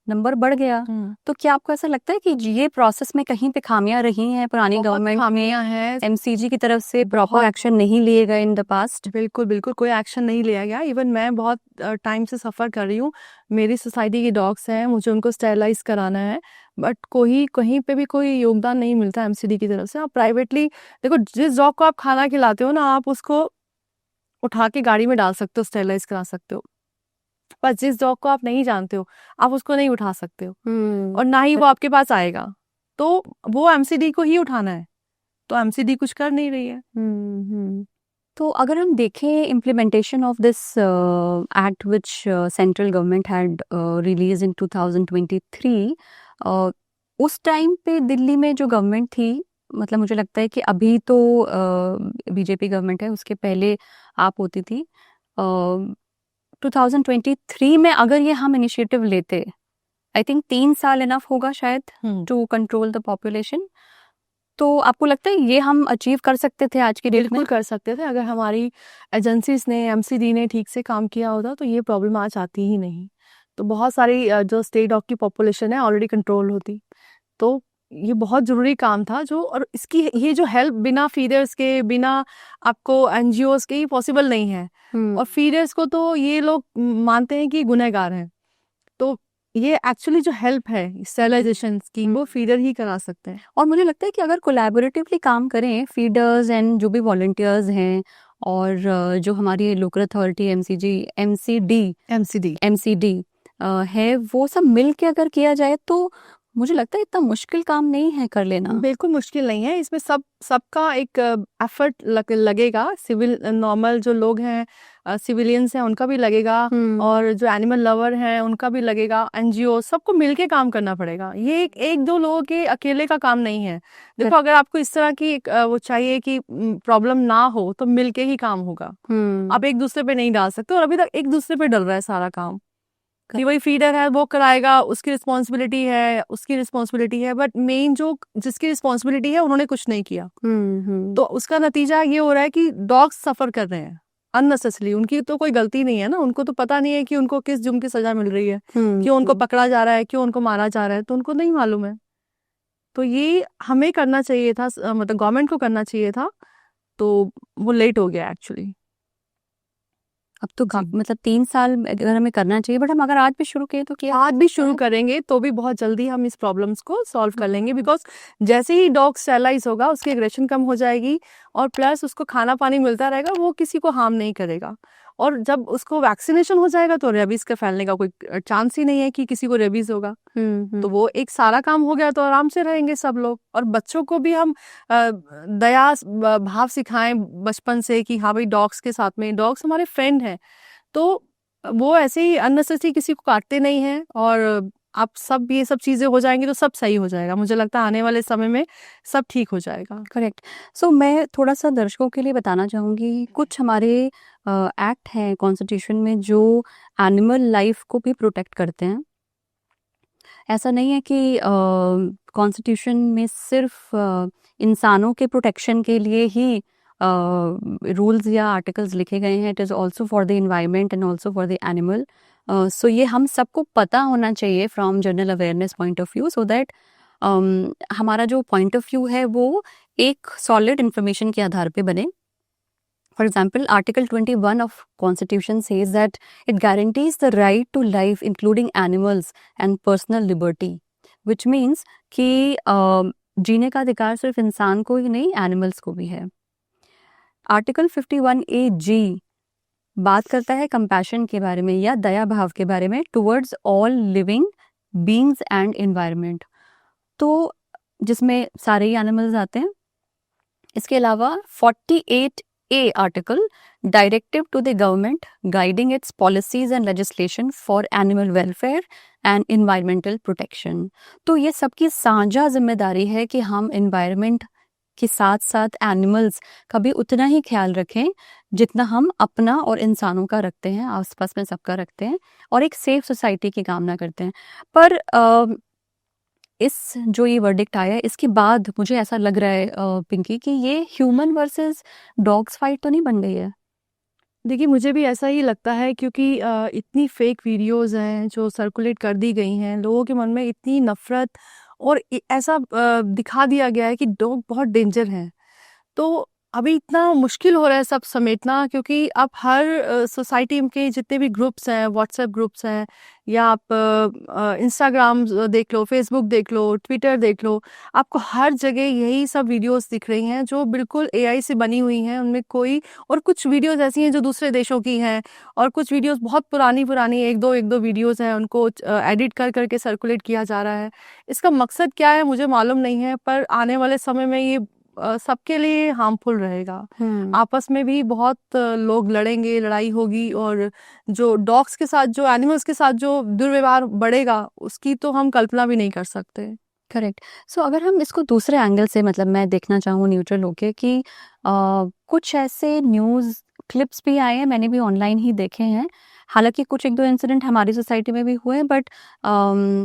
नंबर बढ़ गया। तो क्या आपको ऐसा लगता है कि ये प्रोसेस में कहीं पे खामियां रही हैं पुरानी गवर्नमेंट में? MCG की तरफ से प्रॉपर एक्शन नहीं लिए गए इन द पास्ट? बिल्कुल बिल्कुल कोई एक्शन नहीं लिया गया। इवन मैं बहुत टाइम से सफ़र कर रही हूँ, मेरी सोसाइटी के डॉग्स हैं, मुझे उनको स्टेरलाइज कराना है, बट कहीं पे भी कोई योगदान नहीं मिलता MCD की तरफ से। आप प्राइवेटली देखो, जिस डॉग को आप खाना खिलाते हो ना, आप उसको उठा के गाड़ी में डाल सकते हो, स्टेरलाइज करा सकते हो, पर जिस डॉग को आप नहीं जानते हो, आप उसको नहीं उठा सकते हो, और ना ही वो आपके पास आएगा। तो वो MCD को ही उठाना है, तो MCD कुछ कर नहीं रही है। तो अगर हम देखें implementation of this act which central government had release इन 2023, उस टाइम पे दिल्ली में जो गवर्नमेंट थी, मतलब मुझे लगता है कि अभी तो बीजेपी गवर्नमेंट है, उसके पहले आप होती थी, 2023 में अगर ये हम इनिशिएटिव लेते, आई थिंक 3 साल इनफ होगा शायद टू कंट्रोल द पॉपुलेशन। तो आपको लगता है ये हम अचीव कर सकते थे आज की डेट में? बिल्कुल कर सकते थे, अगर हमारी एजेंसीज ने, MCD ने ठीक से काम किया होता, तो ये प्रॉब्लम आज आती ही नहीं। तो बहुत सारी जो स्टे डॉग की पॉपुलेशन है ऑलरेडी कंट्रोल होती। तो ये बहुत ज़रूरी काम था जो, और इसकी ये जो हेल्प बिना फीडर्स के, बिना आपको NGOs के, ये पॉसिबल नहीं है। और फीडर्स को तो ये लोग मानते हैं कि गुनहगार हैं, तो ये एक्चुअली जो हेल्प है स्टेरलाइजेशन की, वो फीडर ही करा सकते हैं। और मुझे लगता है कि अगर कोलैबोरेटिवली काम करें फीडर्स एंड जो भी वॉलंटियर्स हैं, और जो हमारी लोकल अथॉरिटी MCD है, वो सब मिल के अगर किया जाए, तो मुझे लगता है इतना मुश्किल काम नहीं है कर लेना। बिल्कुल मुश्किल नहीं है, इसमें सबका एक एफर्ट लगेगा। सिविल नॉर्मल जो लोग हैं, सिविलियंस हैं, उनका भी लगेगा, और जो एनिमल लवर हैं उनका भी लगेगा, NGO, सबको मिलके काम करना पड़ेगा। ये एक दो लोगों के अकेले का काम नहीं है। देखो, अगर आपको इस तरह की वो चाहिए कि प्रॉब्लम ना हो, तो मिलके ही काम होगा। आप एक दूसरे पे नहीं डाल सकते, और अभी तक एक दूसरे पे डल रहा है सारा काम कि वही फीडर है वो कराएगा, उसकी रिस्पॉन्सिबिलिटी है, बट मेन जो जिसकी रिस्पॉन्सिबिलिटी है उन्होंने कुछ नहीं किया। तो उसका नतीजा ये हो रहा है कि डॉग्स सफर कर रहे हैं अननेसेसरी। उनकी तो कोई गलती नहीं है ना, उनको तो पता नहीं है कि उनको किस जुर्म की सजा मिल रही है, क्यों उनको पकड़ा जा रहा है, क्यों उनको मारा जा रहा है, तो उनको नहीं मालूम है। तो ये हमें करना चाहिए था, मतलब गवर्नमेंट को करना चाहिए था, तो वो लेट हो गया एक्चुअली। अब तो मतलब 3 साल अगर हमें करना चाहिए, बट हम अगर आज भी शुरू करें तो क्या आज भी शुरू करेंगे तो भी बहुत जल्दी हम इस प्रॉब्लम्स को सॉल्व कर लेंगे, बिकॉज जैसे ही डॉग स्टेरलाइज होगा उसकी एग्रेशन कम हो जाएगी और प्लस उसको खाना पानी मिलता रहेगा, वो किसी को हार्म नहीं करेगा। और जब उसको वैक्सीनेशन हो जाएगा तो रेबीज का फैलने का कोई चांस ही नहीं है कि किसी को रेबीज होगा। तो वो एक सारा काम हो गया तो आराम से रहेंगे सब लोग। और बच्चों को भी हम दया भाव सिखाएं बचपन से कि हाँ भाई डॉग्स के साथ में, डॉग्स हमारे फ्रेंड हैं, तो वो ऐसे ही अननेसेसरी किसी को काटते नहीं हैं। और आप सब ये सब चीज़ें हो जाएंगी तो सब सही हो जाएगा। मुझे लगता है आने वाले समय में सब ठीक हो जाएगा। करेक्ट। सो मैं थोड़ा सा दर्शकों के लिए बताना चाहूँगी, कुछ हमारे एक्ट हैं कॉन्स्टिट्यूशन में जो एनिमल लाइफ को भी प्रोटेक्ट करते हैं। ऐसा नहीं है कि कॉन्स्टिट्यूशन में सिर्फ इंसानों के प्रोटेक्शन के लिए ही रूल्स या आर्टिकल्स लिखे गए हैं। It is also for the environment and also for the animal. So ये हम सबको पता होना चाहिए from general awareness point of view, so that हमारा जो पॉइंट ऑफ व्यू है वो एक सॉलिड इंफॉर्मेशन के आधार पे बने। For example, Article 21 of Constitution says that it guarantees the right to life, including animals and personal liberty, which means कि जीने का अधिकार सिर्फ इंसान को ही नहीं, एनिमल्स को भी है। आर्टिकल 51A(G) बात करता है कंपैशन के बारे में या दया भाव के बारे में towards all living beings and environment, तो जिसमें सारे ही एनिमल्स आते हैं। इसके अलावा 48A article, directive to the government guiding its policies and legislation for animal welfare and environmental protection. तो ये सबकी साझा जिम्मेदारी है कि हम इन्वायरमेंट के साथ साथ एनिमल्स का भी उतना ही ख्याल रखें जितना हम अपना और इंसानों का रखते हैं, आसपास में सबका रखते हैं, और एक सेफ सोसाइटी की कामना करते हैं। पर इस जो ये वर्डिक्ट आया है इसके बाद मुझे ऐसा लग रहा है पिंकी कि ये ह्यूमन वर्सेस डॉग्स फाइट तो नहीं बन गई है। देखिए मुझे भी ऐसा ही लगता है, क्योंकि इतनी फेक वीडियोस हैं जो सर्कुलेट कर दी गई हैं, लोगों के मन में इतनी नफरत और ऐसा दिखा दिया गया है कि डॉग बहुत डेंजर हैं। तो अभी इतना मुश्किल हो रहा है सब समेटना, क्योंकि आप हर सोसाइटी के जितने भी ग्रुप्स हैं, व्हाट्सएप ग्रुप्स हैं, या आप इंस्टाग्राम देख लो, फेसबुक देख लो, ट्विटर देख लो, आपको हर जगह यही सब वीडियोस दिख रही हैं जो बिल्कुल एआई से बनी हुई हैं। उनमें कोई, और कुछ वीडियोस ऐसी हैं जो दूसरे देशों की हैं, और कुछ वीडियोस बहुत पुरानी पुरानी एक दो वीडियोस हैं, उनको एडिट कर करके सर्कुलेट किया जा रहा है। इसका मकसद क्या है मुझे मालूम नहीं है, पर आने वाले समय में ये सबके लिए हार्मफुल रहेगा। आपस में भी बहुत लोग लड़ेंगे, लड़ाई होगी, और जो डॉग्स के साथ, जो एनिमल्स के साथ जो दुर्व्यवहार बढ़ेगा उसकी तो हम कल्पना भी नहीं कर सकते। करेक्ट। सो अगर हम इसको दूसरे एंगल से, मतलब मैं देखना चाहूँ न्यूट्रल होके कि कुछ ऐसे न्यूज़ क्लिप्स भी आए हैं, मैंने भी ऑनलाइन ही देखे हैं। हालांकि कुछ एक दो इंसिडेंट हमारी सोसाइटी में भी हुए हैं, बट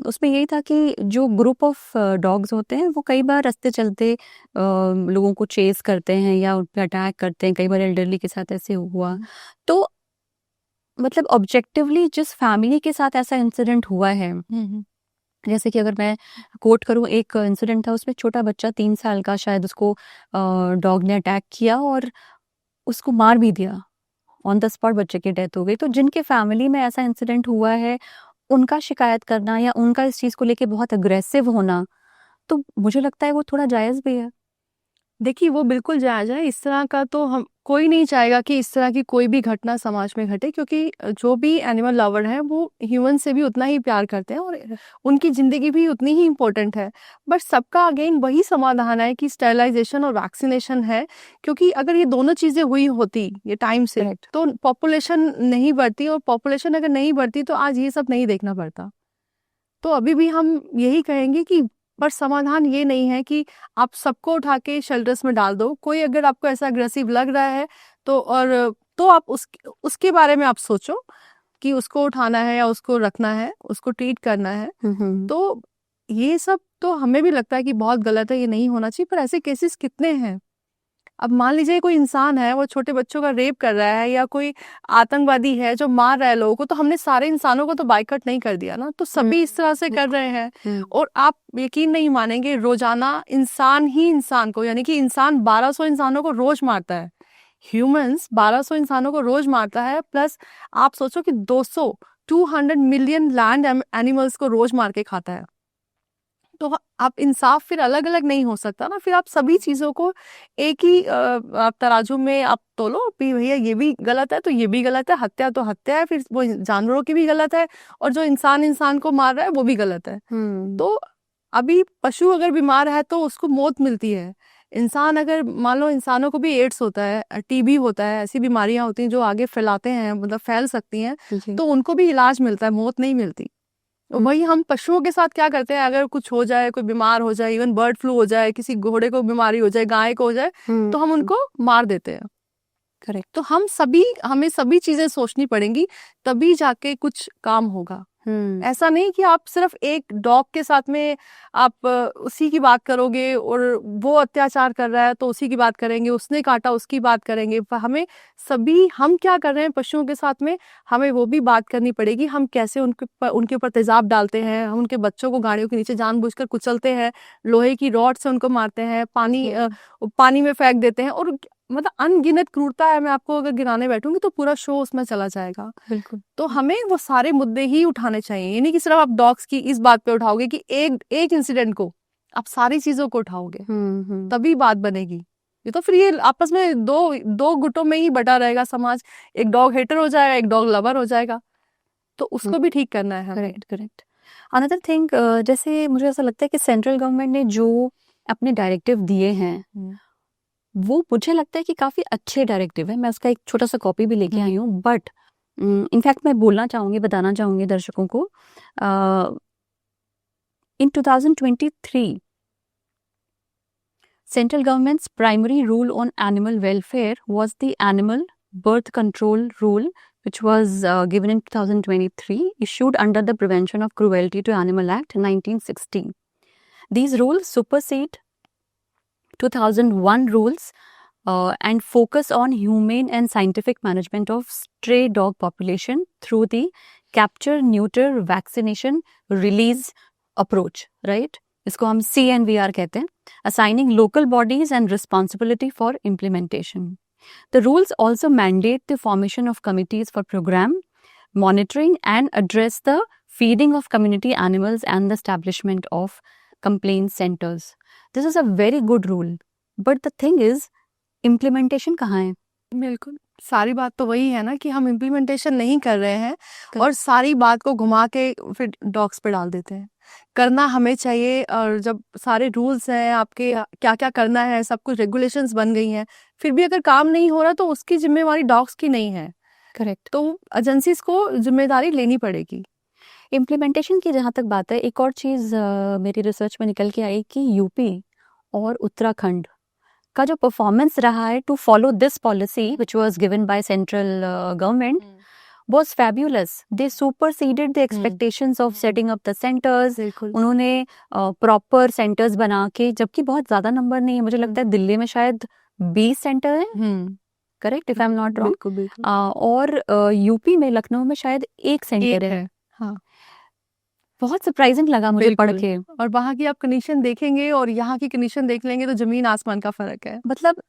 उसमें यही था कि जो ग्रुप ऑफ डॉग्स होते हैं वो कई बार रास्ते चलते लोगों को चेस करते हैं या उन पर अटैक करते हैं। कई बार एल्डरली के साथ ऐसे हुआ। तो मतलब ऑब्जेक्टिवली जिस फैमिली के साथ ऐसा इंसिडेंट हुआ है, जैसे कि अगर मैं कोट करूं, एक इंसिडेंट था उसमें छोटा बच्चा 3 साल का, शायद उसको डॉग ने अटैक किया और उसको मार भी दिया। ऑन द स्पॉट बच्चे की डेथ हो गई। तो जिनके फैमिली में ऐसा इंसिडेंट हुआ है उनका शिकायत करना या उनका इस चीज़ को लेके बहुत अग्रेसिव होना, तो मुझे लगता है वो थोड़ा जायज़ भी है। देखिए वो बिल्कुल जायज़ है। इस तरह का तो हम कोई नहीं चाहेगा कि इस तरह की कोई भी घटना समाज में घटे, क्योंकि जो भी एनिमल लवर हैं वो ह्यूमन से भी उतना ही प्यार करते हैं और उनकी ज़िंदगी भी उतनी ही इम्पोर्टेंट है। बट सबका अगेन वही समाधान है कि स्टेरिलाइजेशन और वैक्सीनेशन है, क्योंकि अगर ये दोनों चीज़ें हुई होती ये टाइम से, Correct. तो पॉपुलेशन नहीं बढ़ती, और पॉपुलेशन अगर नहीं बढ़ती तो आज ये सब नहीं देखना पड़ता। तो अभी भी हम यही कहेंगे कि, पर समाधान ये नहीं है कि आप सबको उठा के शेल्टर्स में डाल दो। कोई अगर आपको ऐसा अग्रेसिव लग रहा है तो आप उसके बारे में आप सोचो कि उसको उठाना है या उसको रखना है, उसको ट्रीट करना है। तो ये सब तो हमें भी लगता है कि बहुत गलत है, ये नहीं होना चाहिए। पर ऐसे केसेस कितने हैं, अब मान लीजिए कोई इंसान है, वो छोटे बच्चों का रेप कर रहा है, या कोई आतंकवादी है जो मार रहा है लोगों को, तो हमने सारे इंसानों को तो बाइकआउट नहीं कर दिया ना, तो सभी इस तरह से कर रहे हैं। और आप यकीन नहीं मानेंगे, रोजाना इंसान ही इंसान को, यानी कि इंसान 1200 इंसानों को रोज मारता है। ह्यूमंस 1200 इंसानों को रोज मारता है, प्लस आप सोचो कि 200 मिलियन लैंड एनिमल्स को रोज मार के खाता है। तो आप इंसाफ फिर अलग अलग नहीं हो सकता ना, फिर आप सभी चीजों को एक ही आप तराजू में आप तोलो भी, भैया ये भी गलत है तो ये भी गलत है, हत्या तो हत्या है, फिर वो जानवरों की भी गलत है, और जो इंसान इंसान को मार रहा है वो भी गलत है। तो अभी पशु अगर बीमार है तो उसको मौत मिलती है। इंसान अगर मान लो, इंसानों को भी एड्स होता है, टीबी होता है, ऐसी बीमारियां होती हैं जो आगे फैलाते हैं, मतलब फैल सकती हैं, तो उनको भी इलाज मिलता है, मौत नहीं मिलती। वही हम पशुओं के साथ क्या करते हैं, अगर कुछ हो जाए, कोई बीमार हो जाए, इवन बर्ड फ्लू हो जाए, किसी घोड़े को बीमारी हो जाए, गाय को हो जाए, तो हम उनको मार देते हैं। करेक्ट। तो हमें सभी चीजें सोचनी पड़ेंगी, तभी जाके कुछ काम होगा। ऐसा नहीं कि आप सिर्फ एक डॉग के साथ में आप उसी की बात करोगे, और वो अत्याचार कर रहा है तो उसी की बात करेंगे, उसने काटा उसकी बात करेंगे। हमें हम क्या कर रहे हैं पशुओं के साथ में, हमें वो भी बात करनी पड़ेगी। हम कैसे उनके ऊपर तेजाब डालते हैं, हम उनके बच्चों को गाड़ियों के नीचे जानबूझकर कुचलते हैं, लोहे की रॉड से उनको मारते हैं, पानी में फेंक देते हैं, और मतलब अनगिनत क्रूरता है। मैं आपको अगर गिनाने बैठूंगी तो पूरा शो उसमें चला जाएगा। बिल्कुल। तो हमें वो सारे मुद्दे ही उठाने चाहिए, ये नहीं कि सिर्फ आप डॉग्स की इस बात पे उठाओगे कि एक इंसिडेंट को, आप सारी चीजों को उठाओगे, तभी बात बनेगी। ये तो फिर ये आपस में दो गुटों में ही बटा रहेगा समाज, एक डॉग हेटर हो जाएगा, एक डॉग लवर हो जाएगा, तो उसको भी ठीक करना है। करेक्ट। अनदर थिंग, जैसे मुझे ऐसा लगता है कि सेंट्रल गवर्नमेंट ने जो अपने डायरेक्टिव दिए हैं वो मुझे लगता है कि काफी अच्छे डायरेक्टिव है। मैं उसका एक छोटा सा कॉपी भी लेके आई हूँ, बट इनफैक्ट मैं बताना चाहूंगी दर्शकों को, इन 2023 Central government's primary rule on animal welfare was the Animal Birth Control Rule, which was given in 2023, issued under the Prevention of Cruelty to Animal Act 1960. These rules supersede 2001 rules and focus on humane and scientific management of stray dog population through the capture, neuter, vaccination, release approach, right? इसको हम CNVR कहते हैं, assigning local bodies and responsibility for implementation. The rules also mandate the formation of committees for program monitoring and address the feeding of community animals and the establishment of complaint centers. This is a very good rule, but the thing is, implementation कहाँ है? बिल्कुल, सारी बात तो वही है ना कि हम इम्प्लीमेंटेशन नहीं कर रहे हैं, और सारी बात को घुमा के फिर डॉग्स पे डाल देते हैं। करना हमें चाहिए, और जब सारे रूल्स हैं आपके, क्या क्या करना है, सब कुछ रेगुलेशंस बन गई हैं, फिर भी अगर काम नहीं हो रहा तो उसकी जिम्मेवारी डॉग्स की नहीं है। करेक्ट। तो एजेंसीज को जिम्मेदारी लेनी पड़ेगी। इम्प्लीमेंटेशन की जहाँ तक बात है, एक और चीज़ मेरी रिसर्च में निकल के आई कि यूपी और उत्तराखंड का जो परफॉर्मेंस रहा है to follow this policy which was given by central government was fabulous. They superseded the expectations of setting up the centers. उन्होंने प्रॉपर सेंटर्स बना के, जबकि बहुत ज्यादा नंबर नहीं है, मुझे लगता है दिल्ली में शायद 20 सेंटर है, correct if I am not wrong, और यूपी में लखनऊ में शायद एक सेंटर है। हाँ, बहुत सरप्राइजिंग लगा मुझे पढ़ के। और वहाँ की आप कंडीशन देखेंगे और यहाँ की कंडीशन देख लेंगे तो जमीन आसमान का फर्क है, मतलब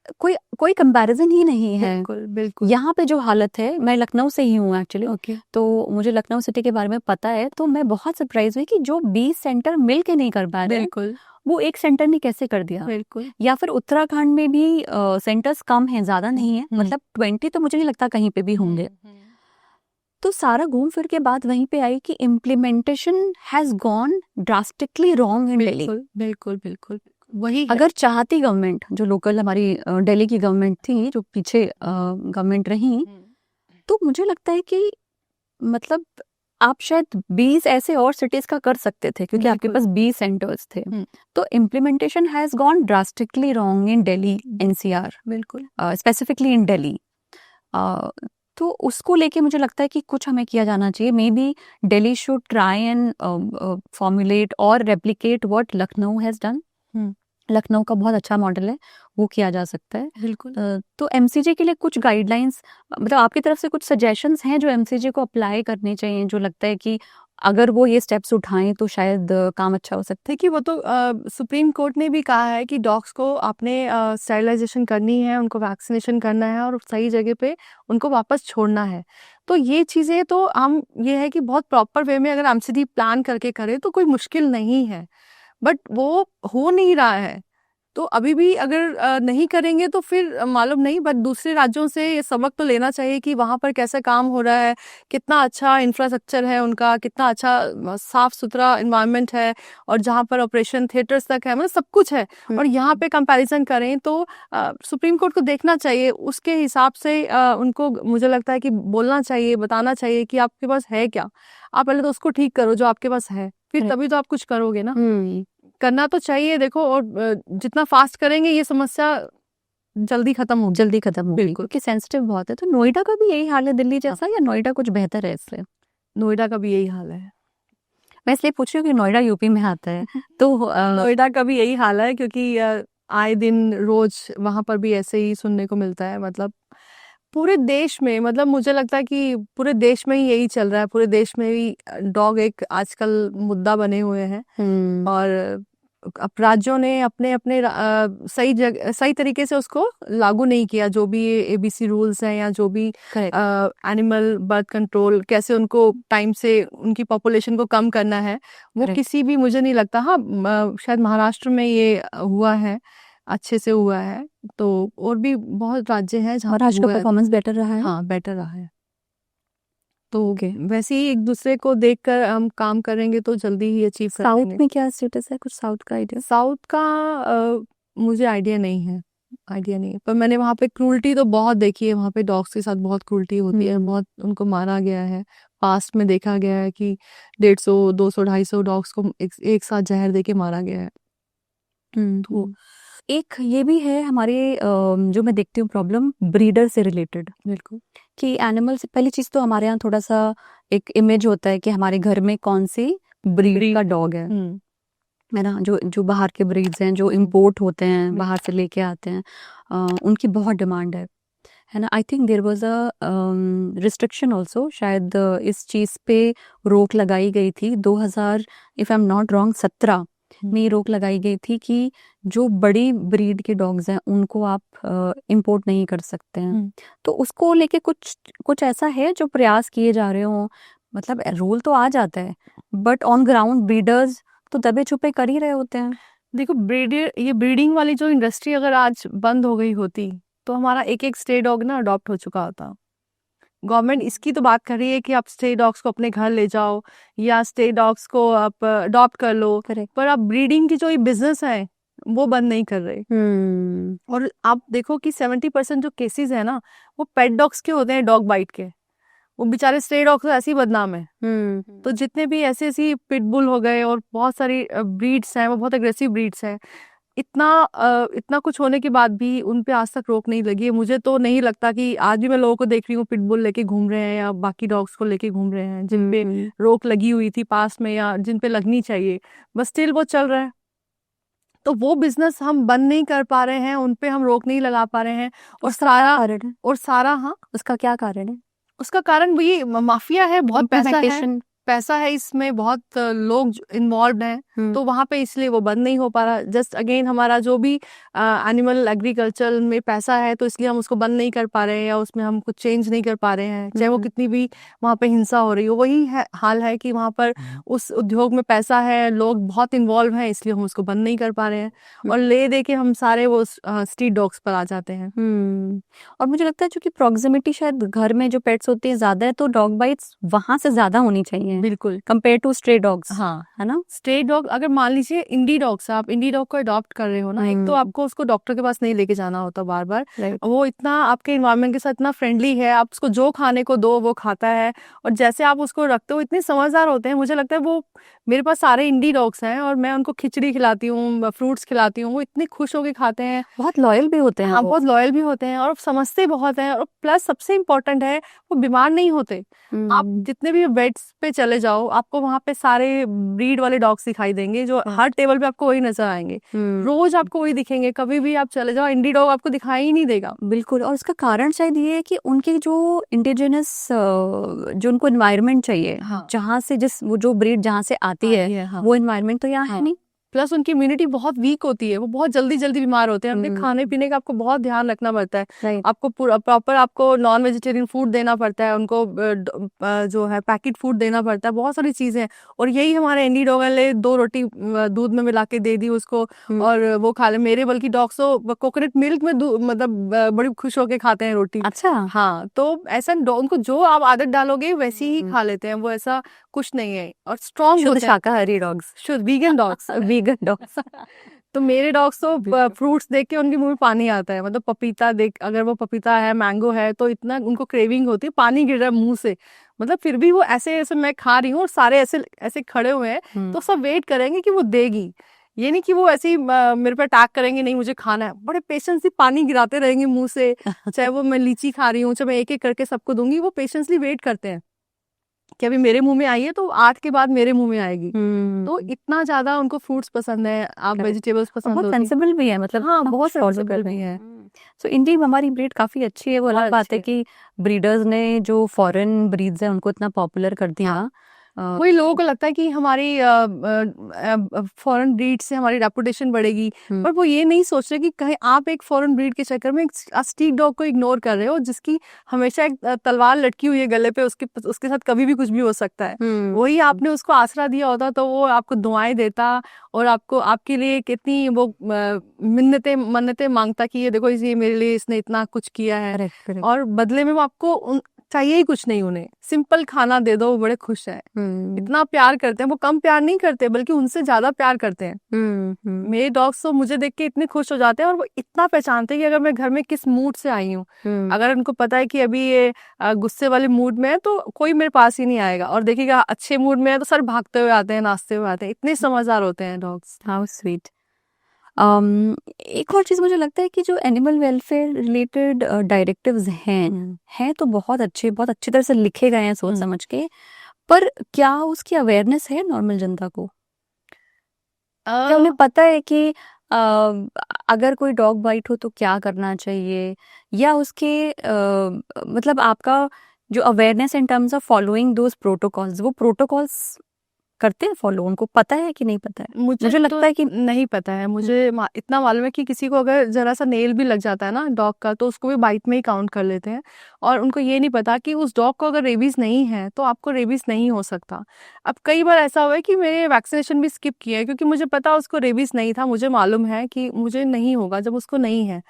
कोई कंपैरिजन ही नहीं है। बिल्कुल। यहाँ पे जो हालत है, मैं लखनऊ से ही हूँ एक्चुअली, तो मुझे लखनऊ सिटी के बारे में पता है, तो मैं बहुत सरप्राइज हुई कि जो 20 सेंटर मिल के नहीं कर पा रहे, बिल्कुल, वो एक सेंटर ने कैसे कर दिया। बिल्कुल। या फिर उत्तराखंड में भी सेंटर्स कम हैं, ज्यादा नहीं है, मतलब 20 तो मुझे नहीं लगता कहीं पे भी होंगे। तो सारा घूम फिर के बाद वहीं पे आई कि implementation has gone drastically wrong in Delhi. बिल्कुल वही है। अगर चाहती गवर्नमेंट, जो लोकल हमारी दिल्ली की गवर्नमेंट थी, जो पीछे गवर्नमेंट रही, तो मुझे लगता है कि मतलब आप शायद 20 ऐसे और सिटीज का कर सकते थे, क्योंकि आपके पास 20 सेंटर्स थे। तो implementation has gone drastically wrong in Delhi NCR, बिल्कुल, स्पेसिफिकली इन दिल्ली। तो उसको लेके मुझे लगता है कि कुछ हमें किया जाना चाहिए। May be Delhi should try and formulate और replicate what Lucknow has done, Lucknow का बहुत अच्छा मॉडल है, वो किया जा सकता है। बिल्कुल। तो एमसीजे के लिए कुछ गाइडलाइंस, मतलब आपकी तरफ से कुछ सजेशंस हैं जो एमसीजे को अप्लाई करने चाहिए, जो लगता है कि अगर वो ये स्टेप्स उठाएं तो शायद काम अच्छा हो सकता देखिए, वो तो सुप्रीम कोर्ट ने भी कहा है कि डॉग्स को आपने स्टेरिलाइजेशन करनी है, उनको वैक्सीनेशन करना है और सही जगह पे उनको वापस छोड़ना है। तो ये चीज़ें तो हम, ये है कि बहुत प्रॉपर वे में अगर एमसीडी प्लान करके करें तो कोई मुश्किल नहीं है, बट वो हो नहीं रहा है। तो अभी भी अगर नहीं करेंगे तो फिर मालूम नहीं, बट दूसरे राज्यों से ये सबक तो लेना चाहिए कि वहाँ पर कैसा काम हो रहा है, कितना अच्छा इंफ्रास्ट्रक्चर है उनका, कितना अच्छा साफ सुथरा इन्वायरमेंट है, और जहाँ पर ऑपरेशन थिएटर्स तक है, मतलब सब कुछ है। और यहाँ पे कंपैरिजन करें तो सुप्रीम कोर्ट को देखना चाहिए, उसके हिसाब से उनको मुझे लगता है कि बोलना चाहिए, बताना चाहिए कि आपके पास है क्या। आप पहले तो उसको ठीक करो जो आपके पास है, फिर Right. तभी तो आप कुछ करोगे ना। है। करना तो चाहिए, देखो, और जितना फास्ट करेंगे ये समस्या जल्दी खत्म होगी। जल्दी खत्म होगी बिल्कुल। क्योंकि सेंसिटिव बहुत है। तो नोएडा का भी यही हाल है दिल्ली जैसा, या नोएडा कुछ बेहतर है इससे? नोएडा का भी यही हाल है। मैं इसलिए पूछ रही हूँ कि नोएडा यूपी में आता है, तो नोएडा का भी यही हाल है, क्योंकि आए दिन रोज वहां पर भी ऐसे ही सुनने को मिलता है। मतलब पूरे देश में, मतलब मुझे लगता है कि पूरे देश में ही यही चल रहा है। पूरे देश में ही डॉग एक आजकल मुद्दा बने हुए हैं, और अब राज्यों ने अपने अपने सही तरीके से उसको लागू नहीं किया। जो भी एबीसी रूल्स हैं, या जो भी एनिमल बर्थ कंट्रोल, कैसे उनको टाइम से उनकी पॉपुलेशन को कम करना है, वो Correct. किसी भी, मुझे नहीं लगता। हाँ, शायद महाराष्ट्र में ये हुआ है, अच्छे से हुआ है। तो और भी बहुत राज्य हैं जहाँ पे महाराष्ट्र का हुआ है। परफॉर्मेंस बेटर रहा है। हाँ, बेटर रहा है। तो ओके। वैसे ही एक दूसरे को देखकर हम काम करेंगे तो जल्दी ही अचीव कर साउथ लेंगे। में क्या स्टेटस है, कुछ साउथ का आइडिया? साउथ का मुझे आइडिया नहीं है, पर मैंने वहाँ पे क्रूल्टी तो बहुत देखी है। वहाँ पे डॉग्स के साथ बहुत क्रूल्टी होती है, बहुत उनको मारा गया है। पास्ट में देखा गया है कि 150, 200, 250 डॉग्स को एक साथ जहर दे के मारा गया है। तो एक ये भी है हमारे जो मैं देखती हूँ प्रॉब्लम ब्रीडर से रिलेटेड, बिल्कुल, कि एनिमल से पहली चीज तो हमारे यहाँ थोड़ा सा एक इमेज होता है कि हमारे घर में कौन सी ब्रीड का डॉग है ना। जो जो बाहर के ब्रीड्स हैं, जो इम्पोर्ट होते हैं, बाहर से लेके आते हैं, उनकी बहुत डिमांड है ना। I think there was a restriction also, शायद इस चीज पे रोक लगाई गई थी 2000, if I am not wrong, 17 में रोक लगाई गई थी कि जो बड़ी ब्रीड के डॉग्स हैं उनको आप इंपोर्ट नहीं कर सकते हैं। तो उसको लेके कुछ कुछ ऐसा है जो प्रयास किए जा रहे हो? मतलब रूल तो आ जाता है, बट ऑन ग्राउंड ब्रीडर्स तो दबे छुपे कर ही रहे होते हैं। देखो, ये ब्रीडिंग वाली जो इंडस्ट्री अगर आज बंद हो गई होती तो हमारा एक एक स्टे डॉग ना अडॉप्ट हो चुका होता। गवर्नमेंट इसकी तो बात कर रही है कि आप स्टे डॉग्स को अपने घर ले जाओ, या स्टे डॉग्स को आप अडॉप्ट कर लो, पर आप ब्रीडिंग की जो ये बिजनेस है वो बंद नहीं कर रहे। और आप देखो कि 70% जो केसेस है ना, वो पेट डॉग्स के होते हैं, डॉग बाइट के। वो बेचारे स्टे डॉग्स तो ऐसे ही बदनाम है। तो जितने भी ऐसी पिटबुल हो गए और बहुत सारी ब्रीड्स हैं, वो बहुत अग्रेसिव ब्रीड्स हैं। इतना कुछ होने के बाद भी उन पे आज तक रोक नहीं लगी है। मुझे तो नहीं लगता कि आज भी मैं लोगों को देख रही हूँ पिटबुल लेके घूम रहे हैं, या बाकी डॉग्स को लेके घूम रहे हैं, जिन पे रोक लगी हुई थी पास में, या जिन पे लगनी चाहिए, बस स्टिल वो चल रहा है। तो वो बिजनेस हम बंद नहीं कर पा रहे हैं, उन पे हम रोक नहीं लगा पा रहे हैं। और सारा हाँ, उसका क्या कारण है? उसका कारण वही माफिया है, बहुत पैसा है इसमें, बहुत लोग इन्वॉल्व हैं। तो वहां पे इसलिए वो बंद नहीं हो पा रहा। जस्ट अगेन, हमारा जो भी एनिमल एग्रीकल्चर में पैसा है, तो इसलिए हम उसको बंद नहीं कर पा रहे हैं, या उसमें हम कुछ चेंज नहीं कर पा रहे हैं, चाहे वो कितनी भी वहां पे हिंसा हो रही हो। वही हाल है कि वहां पर उस उद्योग में पैसा है, लोग बहुत इन्वॉल्व हैं, इसलिए हम उसको बंद नहीं कर पा रहे हैं, और ले दे के हम सारे वो स्ट्रीट डॉग्स पर आ जाते हैं। और मुझे लगता है क्योंकि प्रॉक्सिमिटी शायद घर में जो पेट्स होते हैं ज्यादा है, तो डॉग बाइट्स वहां से ज्यादा होनी चाहिए बिल्कुल, कंपेयर टू स्ट्रे डॉग्स। हाँ, है ना। स्ट्रे डॉग, अगर मान लीजिए इंडी डॉग्स, आप इंडी डॉग को अडॉप्ट कर रहे हो ना, एक तो आपको उसको डॉक्टर के पास नहीं लेके जाना होता बार बार। वो इतना आपके इन्वायरमेंट के साथ इतना फ्रेंडली है, आप उसको जो खाने को दो वो खाता है, और जैसे आप उसको रखते हो इतने समझदार होते हैं। मुझे लगता है वो, मेरे पास सारे इंडी डॉग्स हैं और मैं उनको खिचड़ी खिलाती हूँ, फ्रूट्स खिलाती हूँ, वो इतने खुश होकर खाते हैं। बहुत लॉयल भी होते हैं। हाँ, बहुत लॉयल भी होते हैं, और समझते बहुत हैं, और प्लस सबसे इम्पोर्टेंट है, वो बीमार नहीं होते। आप जितने भी बेड्स पे चले चले जाओ, आपको वहाँ पे सारे ब्रीड वाले डॉग्स दिखाई देंगे, जो हर टेबल पे आपको वही नजर आएंगे, रोज आपको वही दिखेंगे। कभी भी आप चले जाओ, इंडी डॉग आपको दिखाई ही नहीं देगा। बिल्कुल। और उसका कारण शायद ये है कि उनके जो इंडिजिनस जो उनको एनवायरनमेंट चाहिए, हाँ। जहाँ से वो जो ब्रीड जहाँ से आती है, हाँ। वो एनवायरनमेंट तो यहाँ है हाँ। नहीं। प्लस उनकी इम्यूनिटी बहुत वीक होती है, वो बहुत जल्दी जल्दी बीमार होते हैं। अपने खाने पीने का आपको बहुत ध्यान रखना पड़ता है। राइट। आपको प्रॉपर आपको नॉन वेजिटेरियन फूड देना पड़ता है, उनको जो है पैकेट फूड देना पड़ता है, बहुत सारी चीजें। और यही हमारे इंडी डॉग वाले 2 रोटी दूध में मिला के दे दी उसको और वो खा ले। मेरे बल्कि डॉग्स तो कोकोनट मिल्क में मतलब बड़ी खुश होके खाते हैं रोटी। अच्छा। हाँ, तो ऐसा उनको जो आप आदत डालोगे वैसी ही खा लेते हैं, वो ऐसा कुछ नहीं है। और स्ट्रॉन्ग शुद्ध होते हैं, शाकाहारी डॉग्स, शुद्ध वीगन डॉग्स। Vegan dogs. तो मेरे डॉग्स तो फ्रूट्स देख के उनके मुंह में पानी आता है। मतलब पपीता देख, अगर वो पपीता है, मैंगो है, तो इतना उनको क्रेविंग होती है, पानी गिर रहा है मुंह से। मतलब फिर भी वो ऐसे ऐसे मैं खा रही हूँ और सारे ऐसे ऐसे खड़े हुए हैं, तो सब वेट करेंगे कि वो देगी। ये नहीं कि वो ऐसे ही मेरे पे अटैक करेंगे, नहीं मुझे खाना है। बड़े पेशेंस से पानी गिराते रहेंगे मुंह से, चाहे वो मैं लीची खा रही हूँ, चाहे मैं एक एक करके सबको दूंगी, वो पेशेंसली वेट करते हैं कि अभी मेरे मुंह में आई है तो 8 के बाद मेरे मुंह में आएगी। तो इतना ज्यादा उनको फ्रूट्स पसंद है, आप वेजिटेबल्स पसंद बहुत होती हैं। सेंसिबल भी है, मतलब हाँ, बहुत शौर्य सेंसिबल भी है। सो इंडी हमारी ब्रीड काफी अच्छी है। वो अलग बहुत बात है अच्छी कि ब्रीडर्स ने जो फॉरेन ब्रीड्स है उनको इतना पॉपुलर कर दिया। वही लोगों को लगता है कि हमारी फॉरेन ब्रीड से हमारी रेपुटेशन बढ़ेगी, पर वो ये नहीं सोच रहे कि कहीं आप एक फॉरेन ब्रीड के चक्कर में एक स्ट्रीट डॉग को इग्नोर कर रहे हो, जिसकी हमेशा एक तलवार लटकी हुई है गले पे, उसके साथ कभी भी कुछ भी हो सकता है। वही आपने उसको आसरा दिया होता तो वो आपको दुआएं देता और आपको आपके लिए कितनी वो मन्नतें मांगता कि ये देखो ये मेरे लिए इसने इतना कुछ किया है। correct. और बदले में वो आपको चाहिए ही कुछ नहीं, उन्हें सिंपल खाना दे दो, वो बड़े खुश हैं। इतना प्यार करते हैं, वो कम प्यार नहीं करते बल्कि उनसे ज्यादा प्यार करते हैं। मेरे डॉग्स तो मुझे देख के इतने खुश हो जाते हैं और वो इतना पहचानते हैं कि अगर मैं घर में किस मूड से आई हूँ। अगर उनको पता है कि अभी ये गुस्से वाले मूड में है तो कोई मेरे पास ही नहीं आएगा, और देखिएगा अच्छे मूड में है तो सर भागते हुए आते हैं, नाचते हुए आते हैं। इतने समझदार होते हैं डॉग्स। How sweet. एक और चीज मुझे लगता है कि जो एनिमल वेलफेयर रिलेटेड डायरेक्टिव्स हैं तो बहुत अच्छी तरह से लिखे गए हैं सोच समझ के, पर क्या उसकी अवेयरनेस है नॉर्मल जनता को? क्या उन्हें पता है कि अगर कोई डॉग बाइट हो तो क्या करना चाहिए, या उसके मतलब आपका जो awareness in terms of following those protocols, वो प्रोटोकॉल्स करते हैं फॉलो? उनको पता है कि नहीं पता है? मुझे लगता है कि नहीं पता है। मुझे इतना मालूम है कि किसी को अगर जरा सा नेल भी लग जाता है ना डॉग का, तो उसको भी बाइट में ही काउंट कर लेते हैं। और उनको ये नहीं पता कि उस डॉग को अगर रेबीज नहीं है तो आपको रेबीज नहीं हो सकता। अब कई बार ऐसा हुआ है कि मैंने वैक्सीनेशन भी स्किप किया है, क्योंकि मुझे पता उसको रेबीज नहीं था, मुझे मालूम है कि मुझे नहीं होगा जब उसको नहीं है।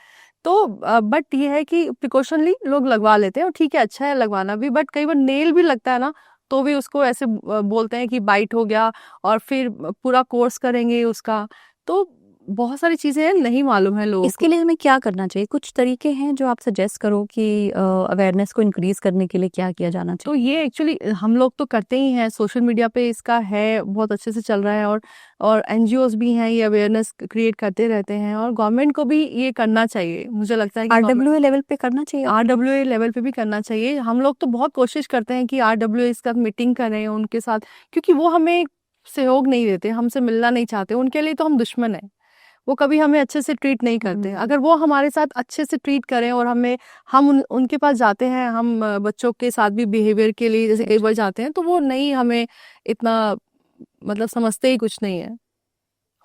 तो बट ये है कि प्रिकॉशनली लोग लगवा लेते हैं, और ठीक है, अच्छा है लगवाना भी। बट कई बार नेल भी लगता है ना, तो भी उसको ऐसे बोलते हैं कि बाइट हो गया, और फिर पूरा कोर्स करेंगे उसका। तो बहुत सारी चीजें हैं, नहीं मालूम है लोगों इसके लिए हमें क्या करना चाहिए? कुछ तरीके हैं जो आप सजेस्ट करो कि अवेयरनेस को इंक्रीज करने के लिए क्या किया जाना तो चाहिए? ये एक्चुअली हम लोग तो करते ही हैं, सोशल मीडिया पे इसका है, बहुत अच्छे से चल रहा है। और एनजीओज भी हैं, ये अवेयरनेस क्रिएट करते रहते हैं, और गवर्नमेंट को भी ये करना चाहिए। मुझे लगता है कि RWA लेवल पे करना चाहिए। RWA लेवल पे भी करना चाहिए। हम लोग तो बहुत कोशिश करते हैं कि RWA इसका मीटिंग करें उनके साथ, क्योंकि वो हमें सहयोग नहीं देते, हमसे मिलना नहीं चाहते। उनके लिए तो हम दुश्मन हैं, वो कभी हमें अच्छे से ट्रीट नहीं करते। अगर वो हमारे साथ अच्छे से ट्रीट करें, और हम उनके पास जाते हैं, हम बच्चों के साथ भी बिहेवियर के लिए जैसे कई बार जाते हैं, तो वो नहीं हमें इतना मतलब समझते ही कुछ नहीं है।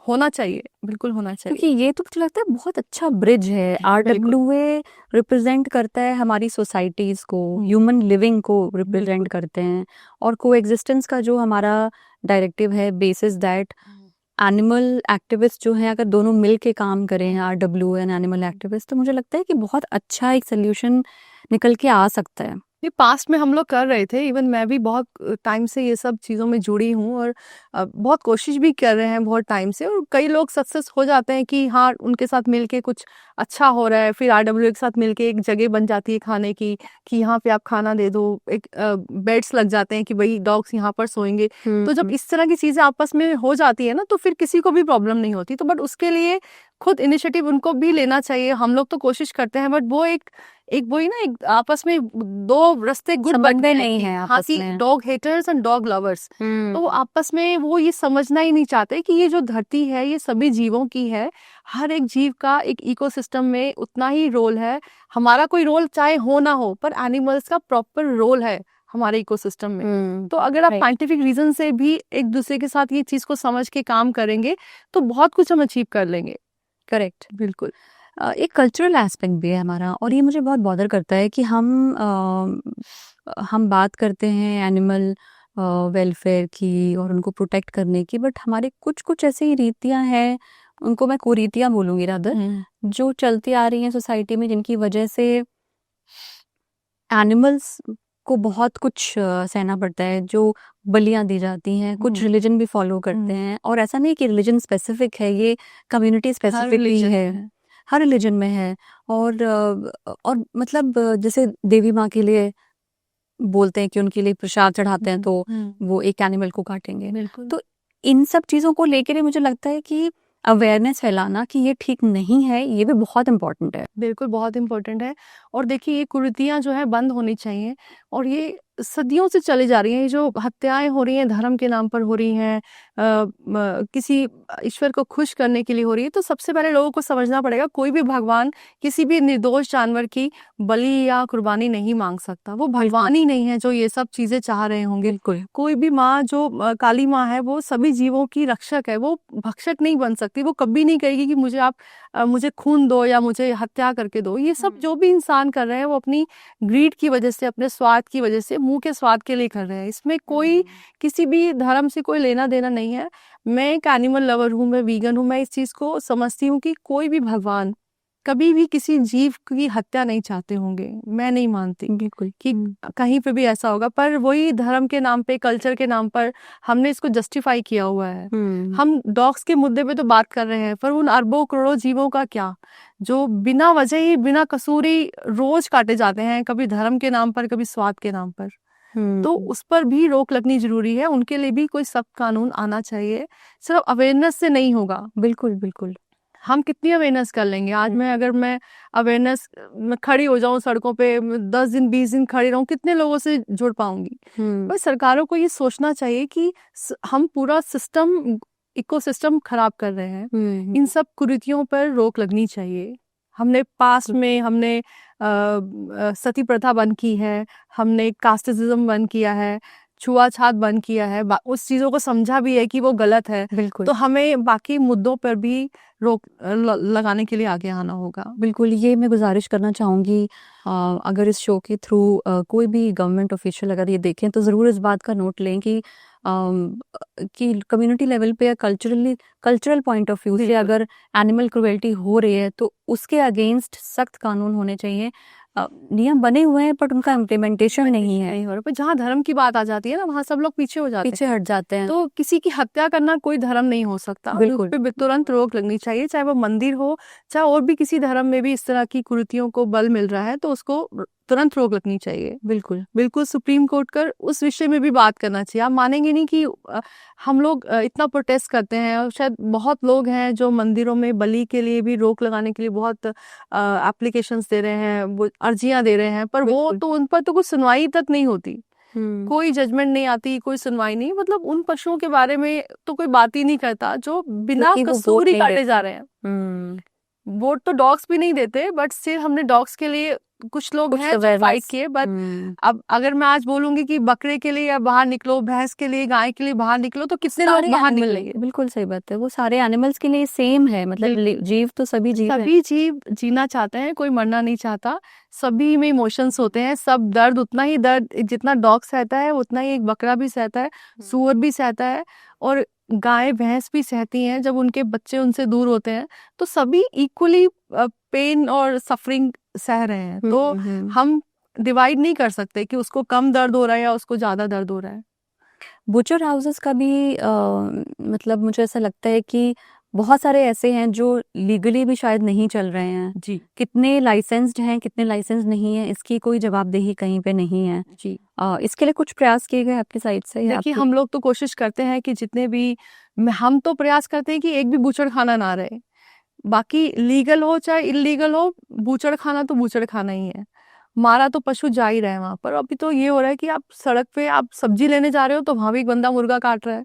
होना चाहिए, बिल्कुल होना चाहिए। क्योंकि ये तो मुझे लगता है बहुत अच्छा ब्रिज है। RWA रिप्रेजेंट करता है हमारी सोसाइटीज को, ह्यूमन लिविंग को रिप्रेजेंट करते हैं, और कोएग्जिस्टेंस का जो हमारा डायरेक्टिव है बेसिस दैट एनिमल एक्टिविस्ट जो हैं, अगर दोनों मिल के काम करें, RWA एंड एनिमल एक्टिविस्ट, तो मुझे लगता है कि बहुत अच्छा एक सोल्यूशन निकल के आ सकता है। ये पास्ट में हम लोग कर रहे थे, इवन मैं भी बहुत टाइम से ये सब चीज़ों में जुड़ी हूँ, और बहुत कोशिश भी कर रहे हैं बहुत टाइम से। और कई लोग सक्सेस हो जाते हैं कि हाँ, उनके साथ मिलके कुछ अच्छा हो रहा है। फिर RWA के साथ मिलके एक जगह बन जाती है खाने की, कि यहाँ पे आप खाना दे दो, एक बेड्स लग जाते हैं कि भाई डॉग्स यहाँ पर सोएंगे। तो जब इस तरह की चीज़ें आपस में हो जाती है ना, तो फिर किसी को भी प्रॉब्लम नहीं होती। तो बट उसके लिए खुद इनिशिएटिव उनको भी लेना चाहिए। हम लोग तो कोशिश करते हैं, बट वो एक एक वही ना, एक आपस में दो रास्ते गुट बन समन्वय गए नहीं कि है हाँ आपस कि में। Dog haters and dog lovers. तो आपस में वो ये समझना ही नहीं चाहते कि ये जो धरती है ये सभी जीवों की है, हर एक जीव का एक इकोसिस्टम में उतना ही रोल है। हमारा कोई रोल चाहे हो ना हो, पर एनिमल्स का प्रॉपर रोल है हमारे इकोसिस्टम में। तो अगर आप राइट। साइंटिफिक रीजन से भी एक दूसरे के साथ ये चीज को समझ के काम करेंगे तो बहुत कुछ हम अचीव कर लेंगे। करेक्ट। बिल्कुल। एक कल्चरल एस्पेक्ट भी है हमारा, और ये मुझे बहुत बॉदर करता है कि हम बात करते हैं एनिमल वेलफेयर की और उनको प्रोटेक्ट करने की, बट हमारे कुछ कुछ ऐसी रीतियां हैं, उनको मैं कुरीतियां बोलूंगी रादर, जो चलती आ रही हैं सोसाइटी में, जिनकी वजह से एनिमल्स को बहुत कुछ सहना पड़ता है, जो बलियां दी जाती हैं। कुछ रिलीजन भी फॉलो करते हैं, और ऐसा नहीं कि रिलीजन स्पेसिफिक है, ये कम्युनिटी स्पेसिफिक भी religion है, हर रिलीजन में है। और मतलब जैसे देवी माँ के लिए बोलते हैं कि उनके लिए प्रसाद चढ़ाते हैं तो वो एक एनिमल को काटेंगे। बिल्कुल। तो इन सब चीज़ों को लेकर मुझे लगता है कि अवेयरनेस फैलाना कि ये ठीक नहीं है, ये भी बहुत इम्पोर्टेंट है। बिल्कुल बहुत इम्पोर्टेंट है। और देखिए ये कुरीतियां जो है बंद होनी चाहिए, और ये सदियों से चली जा रही हैं। ये जो हत्याएं हो रही हैं धर्म के नाम पर हो रही हैं, किसी ईश्वर को खुश करने के लिए हो रही है, तो सबसे पहले लोगों को समझना पड़ेगा कोई भी भगवान किसी भी निर्दोष जानवर की बलि या कुर्बानी नहीं मांग सकता। वो भगवान ही नहीं है जो ये सब चीजें चाह रहे होंगे। बिल्कुल। कोई भी माँ जो काली माँ है वो सभी जीवों की रक्षक है, वो भक्षक नहीं बन सकती। वो कभी नहीं कहेगी कि मुझे आप मुझे खून दो या मुझे हत्या करके दो। ये सब जो भी इंसान कर रहे हैं वो अपनी ग्रीड की वजह से, अपने स्वार्थ की वजह से, मुंह के स्वाद के लिए कर रहे हैं। इसमें कोई किसी भी धर्म से कोई लेना देना नहीं है। मैं एक एनिमल लवर हूँ, मैं वीगन हूँ, मैं इस चीज को समझती हूँ कि कोई भी भगवान कभी भी किसी जीव की हत्या नहीं चाहते होंगे। मैं नहीं मानती बिल्कुल कि कहीं पे भी ऐसा होगा, पर वही धर्म के नाम पे, कल्चर के नाम पर हमने इसको जस्टिफाई किया हुआ है। हम डॉग्स के मुद्दे पे तो बात कर रहे हैं, पर उन अरबों करोड़ों जीवों का क्या, जो बिना वजह ही बिना कसूरी रोज काटे जाते हैं, कभी धर्म के नाम पर, कभी स्वाद के नाम पर। तो उस पर भी रोक लगनी जरूरी है। उनके लिए भी कोई सख्त कानून आना चाहिए। सिर्फ अवेयरनेस से नहीं होगा। बिल्कुल बिल्कुल। हम कितनी अवेयरनेस कर लेंगे? आज मैं अगर मैं अवेयरनेस में खड़ी हो जाऊं सड़कों पे, 10 दिन 20 दिन खड़ी रहूं, कितने लोगों से जुड़ पाऊंगी? बस सरकारों को ये सोचना चाहिए कि हम पूरा सिस्टम, इकोसिस्टम खराब कर रहे हैं। इन सब कुरीतियों पर रोक लगनी चाहिए। हमने पास्ट में हमने सती प्रथा बंद की है, हमने कास्टिज्म बंद किया है, छुआछात बंद किया है, उस चीजों को समझा भी है कि वो गलत है। बिल्कुल। तो हमें बाकी मुद्दों पर भी रोक लगाने के लिए आगे आना होगा। बिल्कुल, ये मैं गुजारिश करना चाहूँगी, अगर इस शो के थ्रू कोई भी गवर्नमेंट ऑफिशियल अगर ये देखें तो ज़रूर इस बात का नोट लें कि कम्युनिटी लेवल पे या कल्चरल पॉइंट ऑफ व्यू से अगर एनिमल क्रुएल्टी हो रही है तो उसके अगेंस्ट सख्त कानून होने चाहिए। नियम बने हुए हैं बट उनका इम्प्लीमेंटेशन नहीं है। पर जहाँ धर्म की बात आ जाती है ना, वहाँ सब लोग पीछे हो जाते हैं, पीछे हट जाते हैं। तो किसी की हत्या करना कोई धर्म नहीं हो सकता। बिल्कुल। उस पे तुरंत रोक लगनी चाहिए, चाहे वो मंदिर हो, चाहे और भी किसी धर्म में भी इस तरह की कुरीतियों को बल मिल रहा है तो उसको तुरंत रोक लगनी चाहिए। बिल्कुल बिल्कुल सुप्रीम कोर्ट कर उस विषय में भी बात करना चाहिए। आप मानेंगे नहीं कि हम लोग इतना प्रोटेस्ट करते हैं, और शायद बहुत लोग हैं जो मंदिरों में बलि के लिए भी रोक लगाने के लिए बहुत एप्लीकेशंस दे रहे हैं, वो अर्जियां दे रहे हैं, पर वो तो उन पर तो कुछ सुनवाई तक नहीं होती, कोई जजमेंट नहीं आती, कोई सुनवाई नहीं। मतलब उन पशुओं के बारे में तो कोई बात ही नहीं करता जो बिना कसूर ही काटे जा रहे हैं। वोट तो डॉग्स भी नहीं देते, बट स्टिल हमने डॉग्स के लिए कुछ लोग हैं जो फाइट किए। बट अब अगर मैं आज बोलूंगी कि बकरे के लिए या बाहर निकलो, भैंस के लिए, गाय के लिए बाहर निकलो, तो कितने लोग बाहर निकलेंगे? बिल्कुल सही बात है। वो सारे एनिमल्स के लिए सेम है, मतलब जीव तो सभी जीव जीना चाहते हैं, कोई मरना नहीं चाहता। सभी में इमोशंस होते हैं, सब दर्द, उतना ही दर्द जितना डॉग सहता है उतना ही एक बकरा भी सहता है, सूअर भी सहता है, और गाय भैंस भी सहती हैं जब उनके बच्चे उनसे दूर होते हैं। तो सभी इक्वली पेन और सफरिंग सह रहे हैं। तो हम डिवाइड नहीं कर सकते कि उसको कम दर्द हो रहा है या उसको ज्यादा दर्द हो रहा है। बुचर हाउसेस का भी मतलब मुझे ऐसा लगता है कि बहुत सारे ऐसे हैं जो लीगली भी शायद नहीं चल रहे हैं जी। कितने लाइसेंस्ड हैं, कितने लाइसेंस नहीं है, इसकी कोई जवाबदेही कहीं पे नहीं है जी। इसके लिए कुछ प्रयास किए गए आपकी साइड से? देखिए हम लोग तो कोशिश करते हैं कि जितने भी, हम तो प्रयास करते हैं कि एक भी बूचड़ खाना ना रहे। बाकी लीगल हो चाहे इलीगल हो, बूचड़ खाना तो बूचड़ खाना ही है। मारा तो पशु जा ही रहे हैं वहां पर। अभी तो ये हो रहा है कि आप सड़क पे आप सब्जी लेने जा रहे हो तो वहां भी एक बंदा मुर्गा काट रहा है।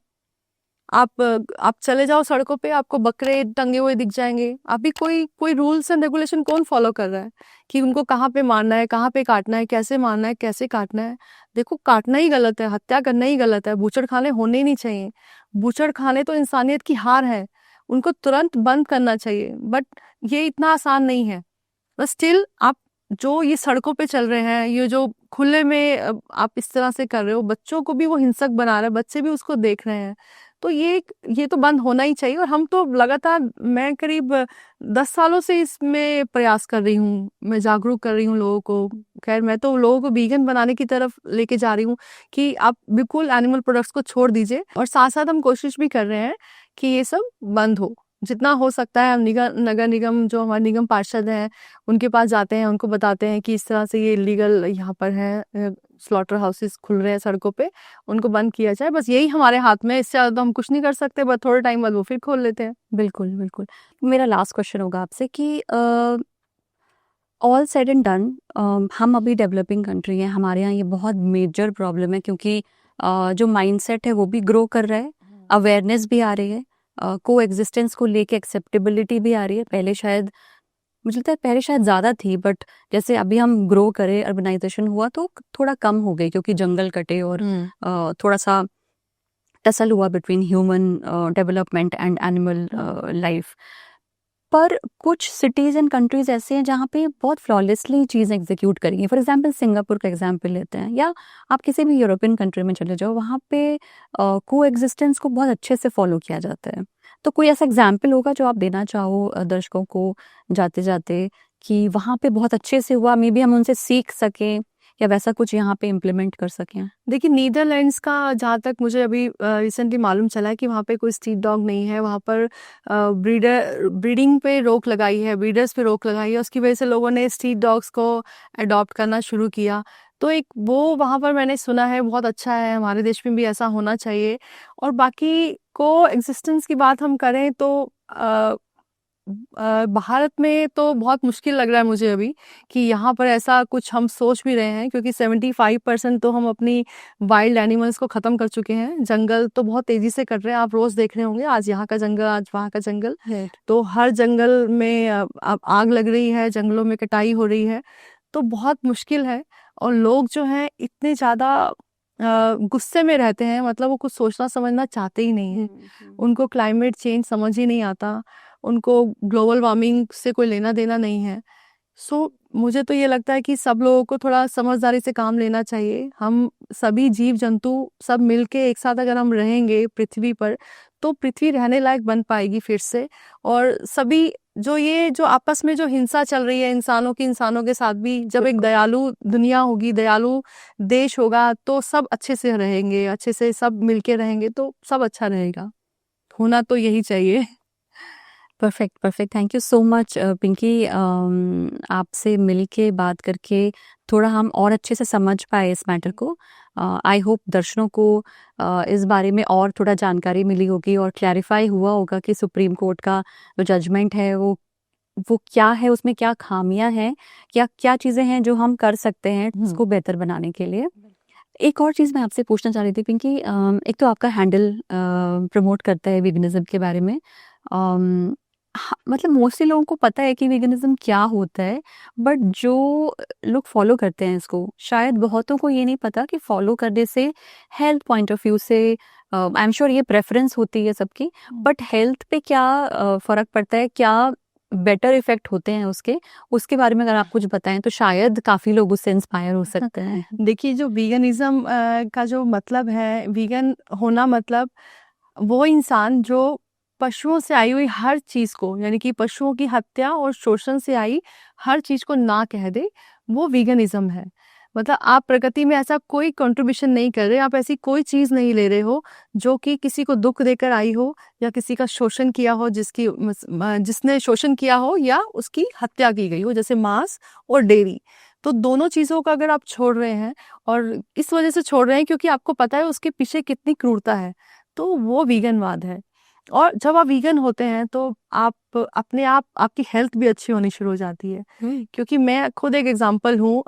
आप चले जाओ सड़कों पे, आपको बकरे टंगे हुए दिख जाएंगे। अभी कोई कोई रूल्स एंड रेगुलेशन कौन फॉलो कर रहा है कि उनको कहाँ पे मारना है, कहाँ पे काटना है, कैसे मारना है, कैसे काटना है। देखो, काटना ही गलत है, हत्या करना ही गलत है, बूचड़खाने होने ही नहीं चाहिए। बूचड़खाने तो इंसानियत की हार है, उनको तुरंत बंद करना चाहिए। बट ये इतना आसान नहीं है। बस स्टिल आप जो ये सड़कों पे चल रहे हैं, ये जो खुले में आप इस तरह से कर रहे हो, बच्चों को भी वो हिंसक बना रहा है, बच्चे भी उसको देख रहे हैं। तो ये तो बंद होना ही चाहिए। और हम तो लगातार, मैं करीब 10 सालों से इसमें प्रयास कर रही हूँ, मैं जागरूक कर रही हूँ लोगों को। खैर, मैं तो लोगों को वीगन बनाने की तरफ लेके जा रही हूँ कि आप बिल्कुल एनिमल प्रोडक्ट्स को छोड़ दीजिए। और साथ साथ हम कोशिश भी कर रहे हैं कि ये सब बंद हो, जितना हो सकता है। हम नगर निगम, जो हमारे निगम पार्षद हैं, उनके पास जाते हैं, उनको बताते हैं कि इस तरह से ये इलीगल यहाँ पर है, स्लॉटर हाउसेस खुल रहे हैं सड़कों पे, उनको बंद किया जाए। बस यही हमारे हाथ में है, इससे ज़्यादा तो हम कुछ नहीं कर सकते। बस थोड़े टाइम बाद वो फिर खोल लेते हैं। बिल्कुल, बिल्कुल। मेरा लास्ट क्वेश्चन होगा आपसे कि ऑल सेड एंड डन, हम अभी डेवलपिंग कंट्री हैं, हमारे यहाँ ये बहुत मेजर प्रॉब्लम है, क्योंकि जो माइंडसेट है वो भी ग्रो कर रहा है, अवेयरनेस भी आ रही है, को एग्जिस्टेंस को लेके एक्सेप्टेबिलिटी भी आ रही है। पहले शायद, मुझे लगता है पहले शायद ज़्यादा थी, बट जैसे अभी हम ग्रो करे, अर्बनाइजेशन हुआ तो थोड़ा कम हो गई, क्योंकि जंगल कटे और थोड़ा सा टसल हुआ between human development and animal life. पर कुछ सिटीज़ एंड कंट्रीज़ ऐसे हैं जहाँ पे बहुत फ्लॉलेसली चीज़ एग्जीक्यूट करेंगे। फॉर एग्जांपल सिंगापुर का एग्जांपल लेते हैं, या आप किसी भी यूरोपियन कंट्री में चले जाओ, वहाँ पे को एग्जिस्टेंस को बहुत अच्छे से फॉलो किया जाता है। तो कोई ऐसा एग्जाम्पल होगा जो आप देना चाहो दर्शकों को जाते जाते, कि वहाँ पे बहुत अच्छे से हुआ, मे बी हम उनसे सीख सकें, या वैसा कुछ यहाँ पे इम्प्लीमेंट कर सकें? देखिए, नीदरलैंड्स का जहाँ तक मुझे अभी रिसेंटली मालूम चला है कि वहाँ पे कोई स्ट्रीट डॉग नहीं है। वहाँ पर ब्रीडिंग पे रोक लगाई है, ब्रीडर्स पे रोक लगाई है। उसकी वजह से लोगों ने स्ट्रीट डॉग्स को अडॉप्ट करना शुरू किया। तो एक वो वहाँ पर मैंने सुना है बहुत अच्छा है, हमारे देश में भी ऐसा होना चाहिए। और बाकी को एग्जिस्टेंस की बात हम करें तो भारत में तो बहुत मुश्किल लग रहा है मुझे अभी कि यहाँ पर ऐसा कुछ हम सोच भी रहे हैं, क्योंकि 75% तो हम अपनी वाइल्ड एनिमल्स को ख़त्म कर चुके हैं। जंगल तो बहुत तेज़ी से कट रहे हैं, आप रोज़ देख रहे होंगे, आज यहाँ का जंगल, आज वहाँ का जंगल। तो हर जंगल में अब आग लग रही है, जंगलों में कटाई हो रही है, तो बहुत मुश्किल है। और लोग जो हैं इतने ज़्यादा गुस्से में रहते हैं, मतलब वो कुछ सोचना समझना चाहते ही नहीं हैं। उनको क्लाइमेट चेंज समझ ही नहीं आता, उनको ग्लोबल वार्मिंग से कोई लेना देना नहीं है। सो मुझे तो ये लगता है कि सब लोगों को थोड़ा समझदारी से काम लेना चाहिए। हम सभी जीव जंतु सब मिलके एक साथ अगर हम रहेंगे पृथ्वी पर, तो पृथ्वी रहने लायक बन पाएगी फिर से। और सभी जो आपस में जो हिंसा चल रही है इंसानों के साथ भी, जब एक दयालु दुनिया होगी, दयालु देश होगा, तो सब अच्छे से रहेंगे, अच्छे से सब मिलके रहेंगे, तो सब अच्छा रहेगा। होना तो यही चाहिए। Perfect, perfect. Thank you so much Pinky. आपसे मिलके बात करके थोड़ा हम और अच्छे से समझ पाए इस मैटर को। आई होप दर्शकों को इस बारे में और थोड़ा जानकारी मिली होगी और क्लैरिफाई हुआ होगा कि सुप्रीम कोर्ट का जो जजमेंट है वो क्या है, उसमें क्या खामियां हैं, क्या चीज़ें हैं जो हम कर सकते हैं उसको बेहतर बनाने के लिए। एक और चीज़ मैं आपसे पूछना चाह रही थी पिंकी, एक तो आपका हैंडल प्रमोट करता है वीगनिज्म के बारे में। मतलब मोस्टली लोगों को पता है कि वीगनिज्म क्या होता है, बट जो लोग फॉलो करते हैं इसको, शायद बहुतों को ये नहीं पता कि फॉलो करने से हेल्थ पॉइंट ऑफ व्यू से, आई एम श्योर ये प्रेफरेंस होती है सबकी, बट हेल्थ पे क्या फ़र्क पड़ता है, क्या बेटर इफेक्ट होते हैं उसके बारे में अगर आप कुछ बताएं तो शायद काफ़ी लोग उससे इंस्पायर हो सकते हैं। देखिए, जो वीगनिज्म का जो मतलब है, वीगन होना मतलब वो इंसान जो पशुओं से आई हुई हर चीज़ को, यानी कि पशुओं की हत्या और शोषण से आई हर चीज़ को ना कह दे, वो वीगनिज्म है। मतलब आप प्रकृति में ऐसा कोई कंट्रीब्यूशन नहीं कर रहे, आप ऐसी कोई चीज़ नहीं ले रहे हो जो कि किसी को दुख देकर आई हो, या किसी का शोषण किया हो, जिसने शोषण किया हो या उसकी हत्या की गई हो, जैसे मांस और डेयरी। तो दोनों चीज़ों का अगर आप छोड़ रहे हैं, और इस वजह से छोड़ रहे हैं क्योंकि आपको पता है उसके पीछे कितनी क्रूरता है, तो वो वीगनवाद है। और जब आप वीगन होते हैं तो आप अपने आप आपकी हेल्थ भी अच्छी होनी शुरू हो जाती है। क्योंकि मैं खुद एक एग्जांपल हूँ,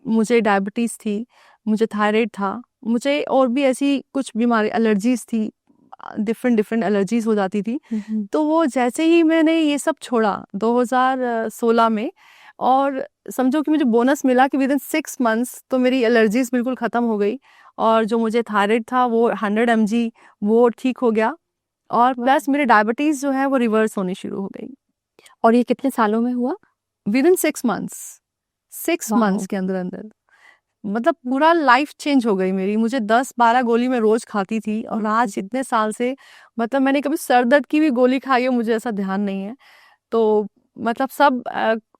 मुझे डायबिटीज़ थी, मुझे थायराइड था, मुझे और भी ऐसी कुछ बीमारी एलर्जीज़ थी, डिफरेंट डिफरेंट एलर्जीज़ हो जाती थी। तो वो जैसे ही मैंने ये सब छोड़ा 2016 में, और समझो कि मुझे बोनस मिला कि विदिन 6 मंथ्स तो मेरी एलर्जीज़ बिल्कुल ख़त्म हो गई, और जो मुझे थायराइड था वो 100 mg वो ठीक हो गया, और प्लस मेरे डायबिटीज़ जो है वो रिवर्स होनी शुरू हो गई और ये कितने सालों में हुआ? Within 6 months. 6 वाओ! मंथ्स के अंदर अंदर मतलब पूरा लाइफ चेंज हो गई मेरी। मुझे 10-12 गोली मैं रोज खाती थी, और आज इतने साल से मतलब मैंने कभी सर दर्द की भी गोली खाई है मुझे ऐसा ध्यान नहीं है। तो मतलब सब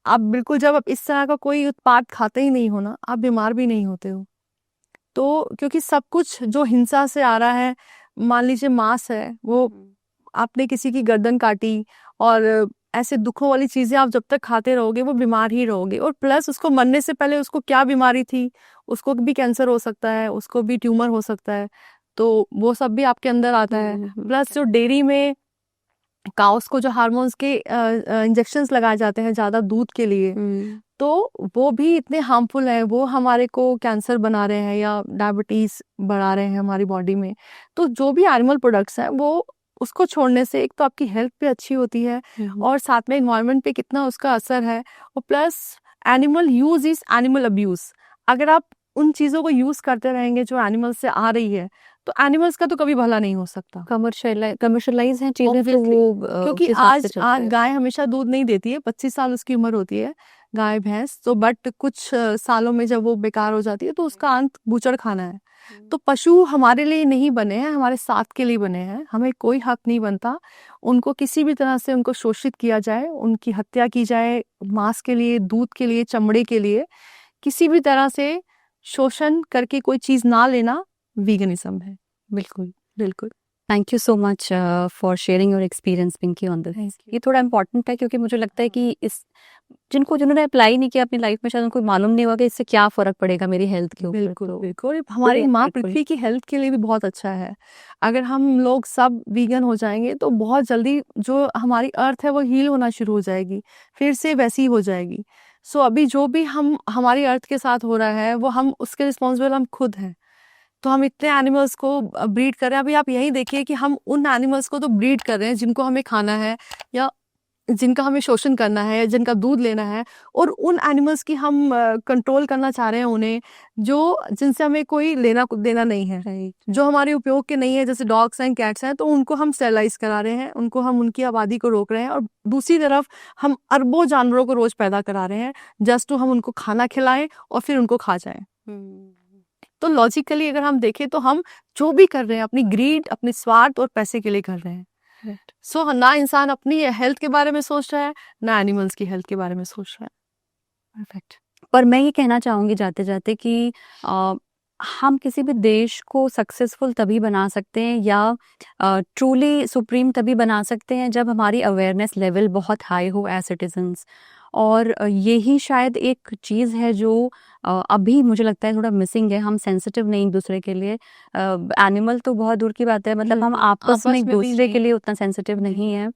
आप बिल्कुल जब आप इस तरह का कोई उत्पाद खाते ही नहीं हो ना, आप बीमार भी नहीं होते हो। तो क्योंकि सब कुछ जो हिंसा से आ रहा है, मान लीजिए मांस है, वो आपने किसी की गर्दन काटी, और ऐसे दुखों वाली चीजें आप जब तक खाते रहोगे वो बीमार ही रहोगे। और प्लस उसको मरने से पहले उसको क्या बीमारी थी, उसको भी कैंसर हो सकता है, उसको भी ट्यूमर हो सकता है, तो वो सब भी आपके अंदर आता है। प्लस जो डेयरी में काउस को जो हार्मोन्स के इंजेक्शंस लगाए जाते हैं ज़्यादा दूध के लिए, तो वो भी इतने हार्मफुल हैं, वो हमारे को कैंसर बना रहे हैं या डायबिटीज़ बढ़ा रहे हैं हमारी बॉडी में। तो जो भी एनिमल प्रोडक्ट्स हैं वो उसको छोड़ने से एक तो आपकी हेल्थ भी अच्छी होती है, और साथ में एनवायरनमेंट पे कितना उसका असर है, और plus animal use is animal abuse. अगर आप उन चीज़ों को यूज़ करते रहेंगे जो एनिमल से आ रही है, तो एनिमल्स का तो कभी भला नहीं हो सकता। कमर्शियलाइज हैं चीजें, तो Obviously, वो क्योंकि उस हिसाब से आज चलता है। गाय हमेशा दूध नहीं देती है, 25 साल उसकी उम्र होती है गाय भैंस, तो बट कुछ सालों में जब वो बेकार हो जाती है तो उसका अंत बूचड़ खाना है। तो पशु हमारे लिए नहीं बने हैं, हमारे साथ के लिए बने हैं। हमें कोई हक नहीं बनता उनको किसी भी तरह से उनको शोषित किया जाए, उनकी हत्या की जाए मांस के लिए, दूध के लिए, चमड़े के लिए। किसी भी तरह से शोषण करके कोई चीज ना लेना वीगनिज्म है। बिल्कुल। बिल्कुल। Thank you so much for sharing your experience Pinky on this. Thank you. ये थोड़ा इम्पोर्टेंट है क्योंकि मुझे लगता है कि इस जिन्होंने अप्लाई नहीं किया अपनी लाइफ में, शायद उनको मालूम नहीं होगा कि इससे क्या फर्क पड़ेगा मेरी हेल्थ के ऊपर। बिल्कुल तो बिल्कुल, हमारी माँ बिल्कुल। पृथ्वी की हेल्थ के लिए भी बहुत अच्छा है। अगर हम लोग सब वीगन हो जाएंगे तो बहुत जल्दी जो हमारी अर्थ है वो हील होना शुरू हो जाएगी, फिर से वैसी हो जाएगी। सो अभी जो भी हम हमारी अर्थ के साथ हो रहा है वो हम उसके रिस्पॉन्सिबल हम खुद हैं। तो हम इतने एनिमल्स को ब्रीड कर रहे हैं। अभी आप यही देखिए कि हम उन एनिमल्स को तो ब्रीड कर रहे हैं जिनको हमें खाना है, या जिनका हमें शोषण करना है, जिनका दूध लेना है, और उन एनिमल्स की हम कंट्रोल करना चाह रहे हैं उन्हें, जो जिनसे हमें कोई लेना देना नहीं है, जो हमारे उपयोग के नहीं है, जैसे डॉग्स एंड कैट्स हैं, तो उनको हम स्टेरलाइज करा रहे हैं, उनको हम उनकी आबादी को रोक रहे हैं। और दूसरी तरफ हम अरबों जानवरों को रोज पैदा करा रहे हैं जस्ट टू हम उनको खाना खिलाएं और फिर उनको खा जाएं। तो लॉजिकली अगर हम देखें तो हम जो भी कर रहे हैं अपनी ग्रीड, अपने स्वार्थ और पैसे के लिए कर रहे हैं। सो ना इंसान अपनी हेल्थ के बारे में सोच रहा है, ना एनिमल्स की हेल्थ के बारे में सोच रहा है। परफेक्ट। पर मैं ये कहना चाहूंगी जाते जाते कि हम किसी भी देश को सक्सेसफुल तभी बना सकते हैं या ट्रूली सुप्रीम तभी बना सकते हैं जब हमारी अवेयरनेस लेवल बहुत हाई हो एज सिटीजन्स। और यही शायद एक चीज़ है जो अभी मुझे लगता है थोड़ा मिसिंग है। हम सेंसिटिव नहीं एक दूसरे के लिए, एनिमल तो बहुत दूर की बात है, मतलब हम आपस में एक में भी दूसरे के नहीं। लिए उतना सेंसिटिव नहीं है।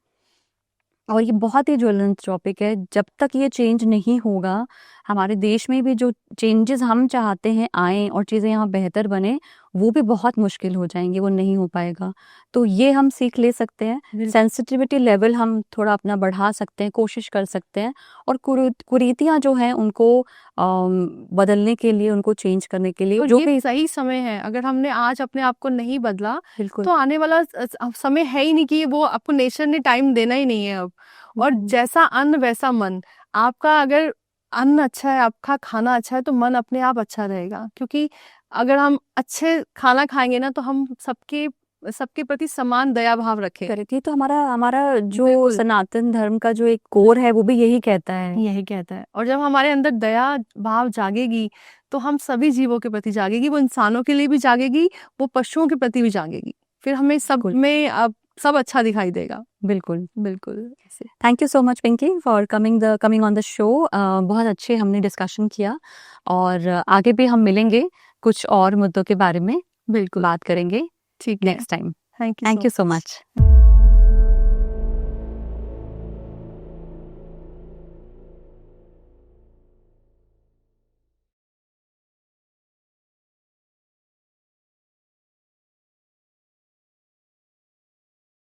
और ये बहुत ही ज्वलंत टॉपिक है। जब तक ये चेंज नहीं होगा, हमारे देश में भी जो चेंजेस हम चाहते हैं आए और चीज़ें यहाँ बेहतर बने, वो भी बहुत मुश्किल हो जाएंगे, वो नहीं हो पाएगा। तो ये हम सीख ले सकते हैं, सेंसिटिविटी लेवल हम थोड़ा अपना बढ़ा सकते हैं, कोशिश कर सकते हैं, और कुरीतियाँ जो हैं उनको बदलने के लिए, उनको चेंज करने के लिए तो जो ये भी सही समय है। अगर हमने आज अपने आप को नहीं बदला बिल्कुल तो आने वाला समय है ही नहीं, कि वो आपको नेचर ने टाइम देना ही नहीं है अब। और जैसा अन्न वैसा मन। आपका अगर अन्न अच्छा है, आपका खाना अच्छा है, तो मन अपने आप अच्छा रहेगा। क्योंकि अगर हम अच्छे खाना खाएंगे ना तो हम सबके प्रति समान दया भाव रखें। करती है। तो हमारा हमारा जो बिल्कुल। सनातन धर्म का जो एक कोर है वो भी यही कहता है। यही कहता है। और जब हमारे अंदर दया भाव जागेगी तो हम सभी जीवों के प्रति जागेगी, वो इंसानों के लिए भी जागेगी, वो पशुओं के प्रति भी जागेगी। फिर हमें सब बिल्कुल। में अब सब अच्छा दिखाई देगा। बिल्कुल। बिल्कुल। Thank you so much Pinky for coming on the show. बहुत अच्छे हमने डिस्कशन किया, और आगे भी हम मिलेंगे, कुछ और मुद्दों के बारे में बिल्कुल बात करेंगे ठीक है। Next time. Thank you thank you so much.